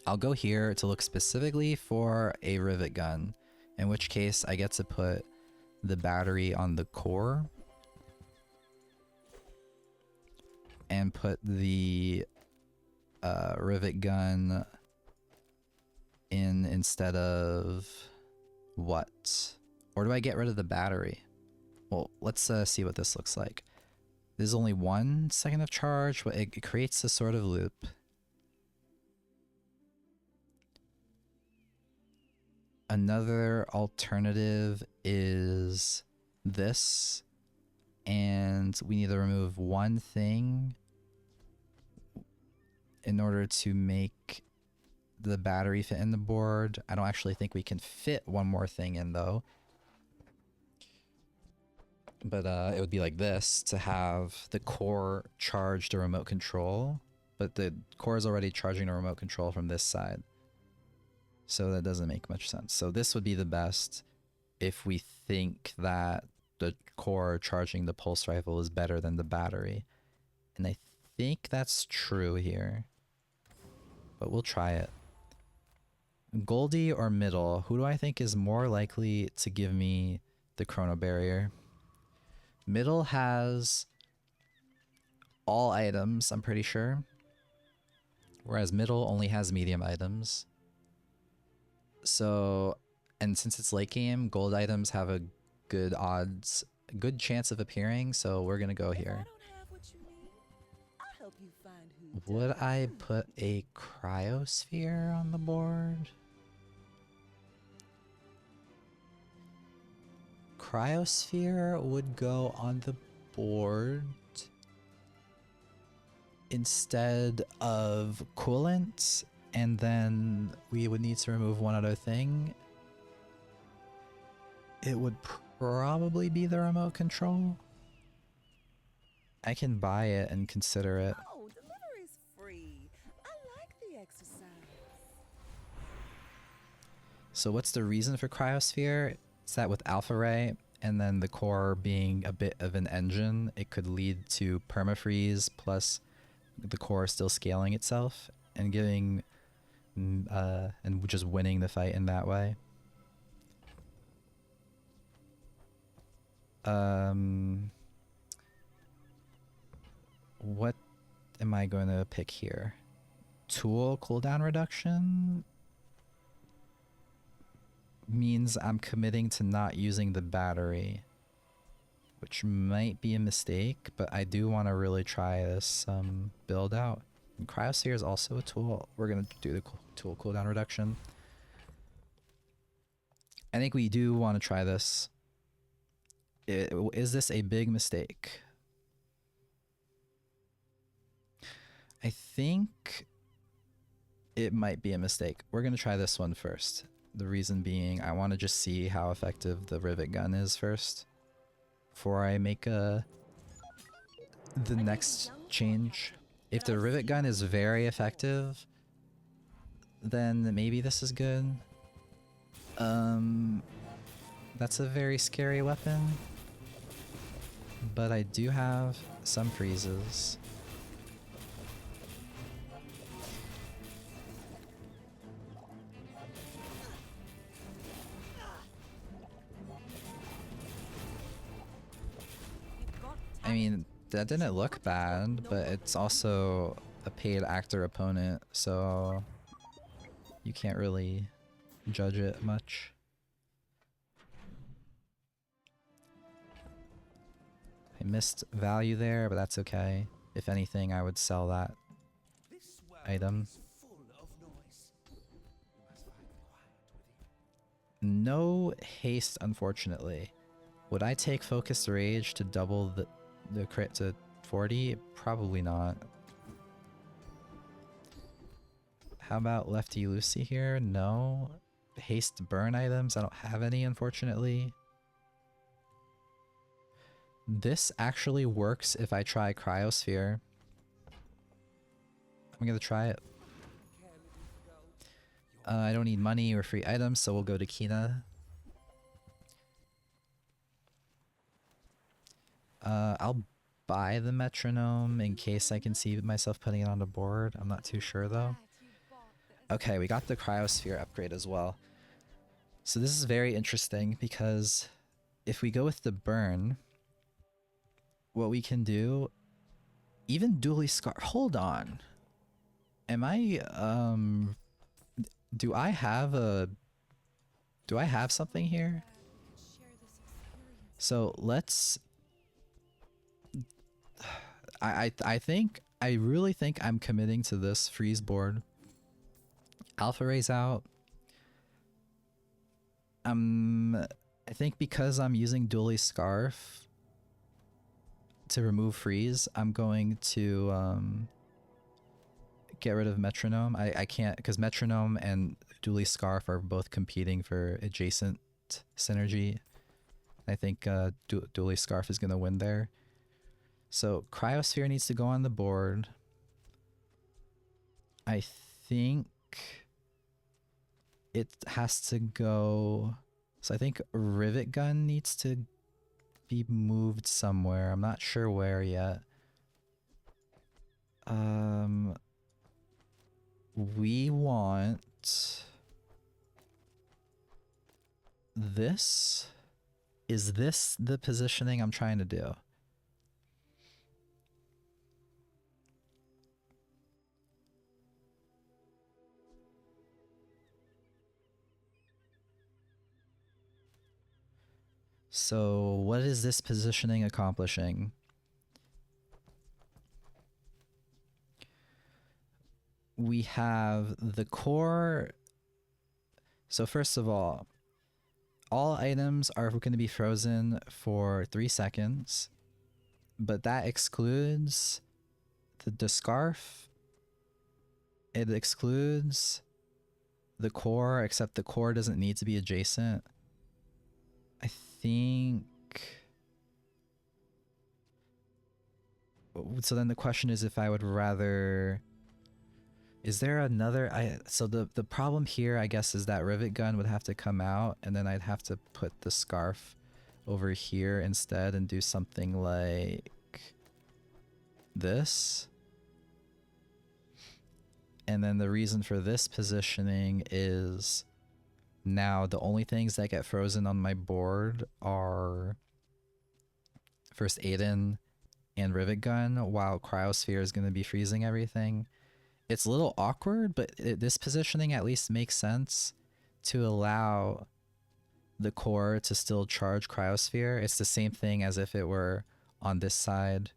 I'll go here to look specifically for a rivet gun, in which case I get to put the battery on the core and put the rivet gun in instead of what? Or do I get rid of the battery? Well, let's see what this looks like. There's only 1 second of charge, but it creates a sort of loop. Another alternative is this, and we need to remove 1 thing in order to make the battery fit in the board. I don't actually think we can fit 1 more thing in though. But it would be like this, to have the core charge the remote control, but the core is already charging the remote control from this side. So that doesn't make much sense. So this would be the best if we think that the core charging the pulse rifle is better than the battery. And I think that's true here. But we'll try it. Goldie or middle, who do I think is more likely to give me the chrono barrier? Middle has all items, I'm pretty sure. Whereas middle only has medium items. So, and since it's late game, gold items have a good chance of appearing, so we're gonna go If I here. don't have what you need, I'll help you find who Would does. I put a cryosphere on the board? cryosphere would go on the board instead of coolant, and then we would need to remove one other thing. It would probably be the remote control. I can buy it and consider it. Oh, delivery's free. I like the exercise. So what's the reason for cryosphere? It's that with alpha ray and then the core being a bit of an engine, it could lead to permafreeze plus the core still scaling itself and giving and just winning the fight in that way. What am I going to pick here? Tool cooldown reduction means I'm committing to not using the battery, which might be a mistake, but I do want to really try this build out. And cryosphere is also a tool. We're going to do the tool cooldown reduction. I think we do want to try this. Is this a big mistake? I think it might be a mistake. We're going to try this one first. The reason being, I want to just see how effective the rivet gun is first before I make the next change. If the rivet gun is very effective, then maybe this is good. That's a very scary weapon, but I do have some freezes. I mean, that didn't look bad, but it's also a paid actor opponent, so you can't really judge it much. I missed value there, but that's okay. If anything, I would sell that This world item. is full of noise. You must find quiet within. No haste, unfortunately. Would I take Focused Rage to double the crit to 40? Probably not. How about Lefty Lucy here? No. Haste burn items? I don't have any, unfortunately. This actually works if I try Cryosphere. I'm gonna try it. I don't need money or free items, so we'll go to Kina. I'll buy the metronome in case I can see myself putting it on the board. I'm not too sure though. Okay, we got the Cryosphere upgrade as well. So this is very interesting because if we go with the burn, what we can do, even Dually Scar, hold on. Am I, do I have something here? So let's, I really think I'm committing to this freeze board. Alpha Ray's out. I think because I'm using Dually Scarf to remove freeze, I'm going to get rid of Metronome. I can't, because Metronome and Dually Scarf are both competing for adjacent synergy. I think Dually Scarf is going to win there. So Cryosphere needs to go on the board. I think it has to go. So I think Rivet Gun needs to be moved somewhere. I'm not sure where yet. We want this. Is this the positioning I'm trying to do? So what is this positioning accomplishing? We have the core. So first of all, all items are going to be frozen for 3 seconds, but that excludes the scarf. It excludes the core, except the core doesn't need to be adjacent. I think... So then the question is if I would rather... Is there another... So the problem here, I guess, is that rivet gun would have to come out, and then I'd have to put the scarf over here instead and do something like this. And then the reason for this positioning is now the only things that get frozen on my board are First Aiden and rivet gun, while cryosphere is going to be freezing everything. It's a little awkward, but this positioning at least makes sense to allow the core to still charge cryosphere. It's the same thing as if it were on this side.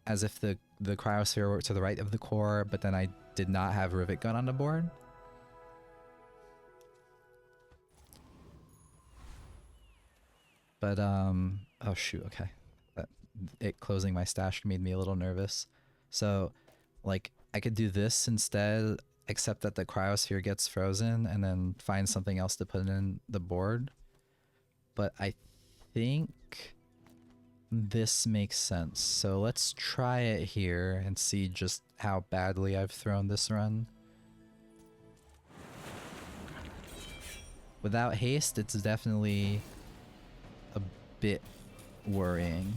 As if the cryosphere were to the right of the core, but then I did not have rivet gun on the board. But, oh shoot, okay. It closing my stash made me a little nervous. So, like, I could do this instead, except that the cryosphere gets frozen, and then find something else to put in the board. But I think this makes sense. So let's try it here and see just how badly I've thrown this run. Without haste, it's definitely a bit worrying.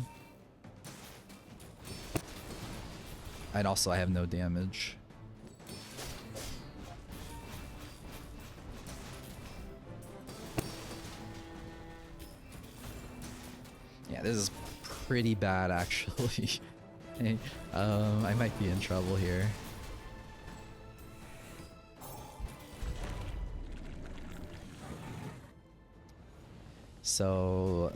And also I have no damage. Yeah, this is pretty bad actually. I might be in trouble here. So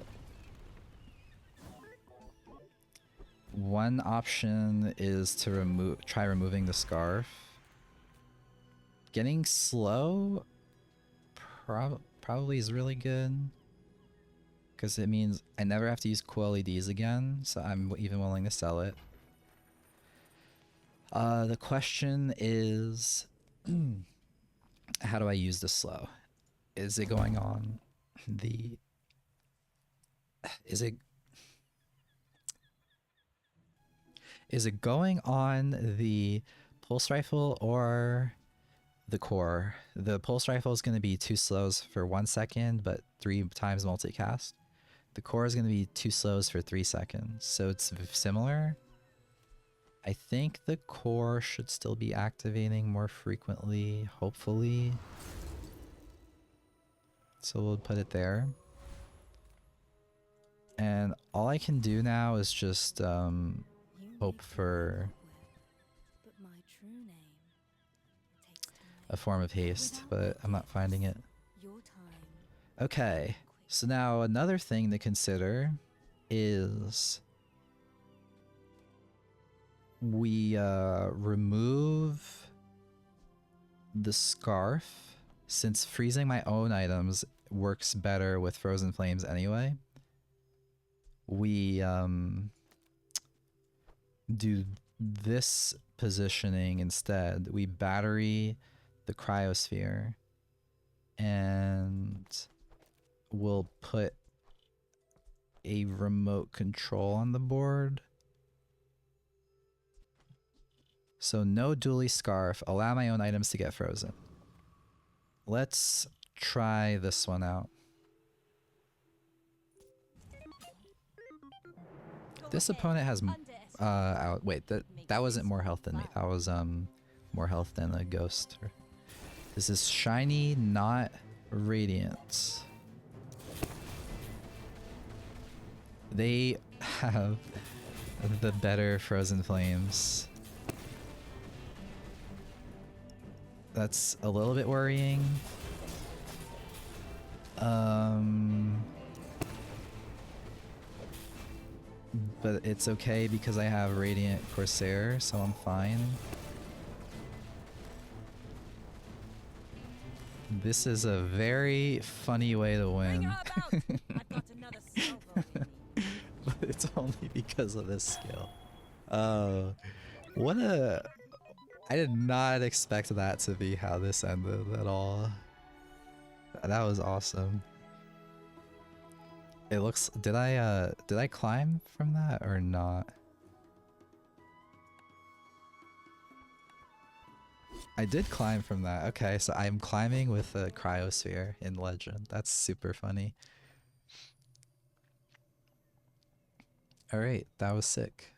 one option is to try removing the scarf. Getting slow probably is really good, because it means I never have to use cool LEDs again, so I'm even willing to sell it. The question is, how do I use the slow? Is it going on the... Is it going on the pulse rifle or the core? The pulse rifle is going to be 2 slows for 1 second, but 3 times multicast. The core is going to be 2 slows for 3 seconds, so it's similar. I think the core should still be activating more frequently, hopefully. So we'll put it there. And all I can do now is just hope for a form of haste, but I'm not finding it. Okay, so now another thing to consider is we remove the scarf, since freezing my own items works better with frozen flames anyway. We do this positioning instead. We battery the cryosphere and we'll put a remote control on the board. So no dually scarf, allow my own items to get frozen. Let's try this one out. This opponent has wait, that wasn't more health than me. That was more health than a ghost. This is shiny, not radiant. They have the better frozen flames. That's a little bit worrying. But it's okay because I have Radiant Corsair, so I'm fine. This is a very funny way to Bring win. her about! I've got another salvo in me. But it's only because of this skill. Oh, what a... I did not expect that to be how this ended at all. That was awesome. It looks... did I climb from that or not? I did climb from that. Okay, so I'm climbing with a cryosphere in Legend. That's super funny. Alright, that was sick.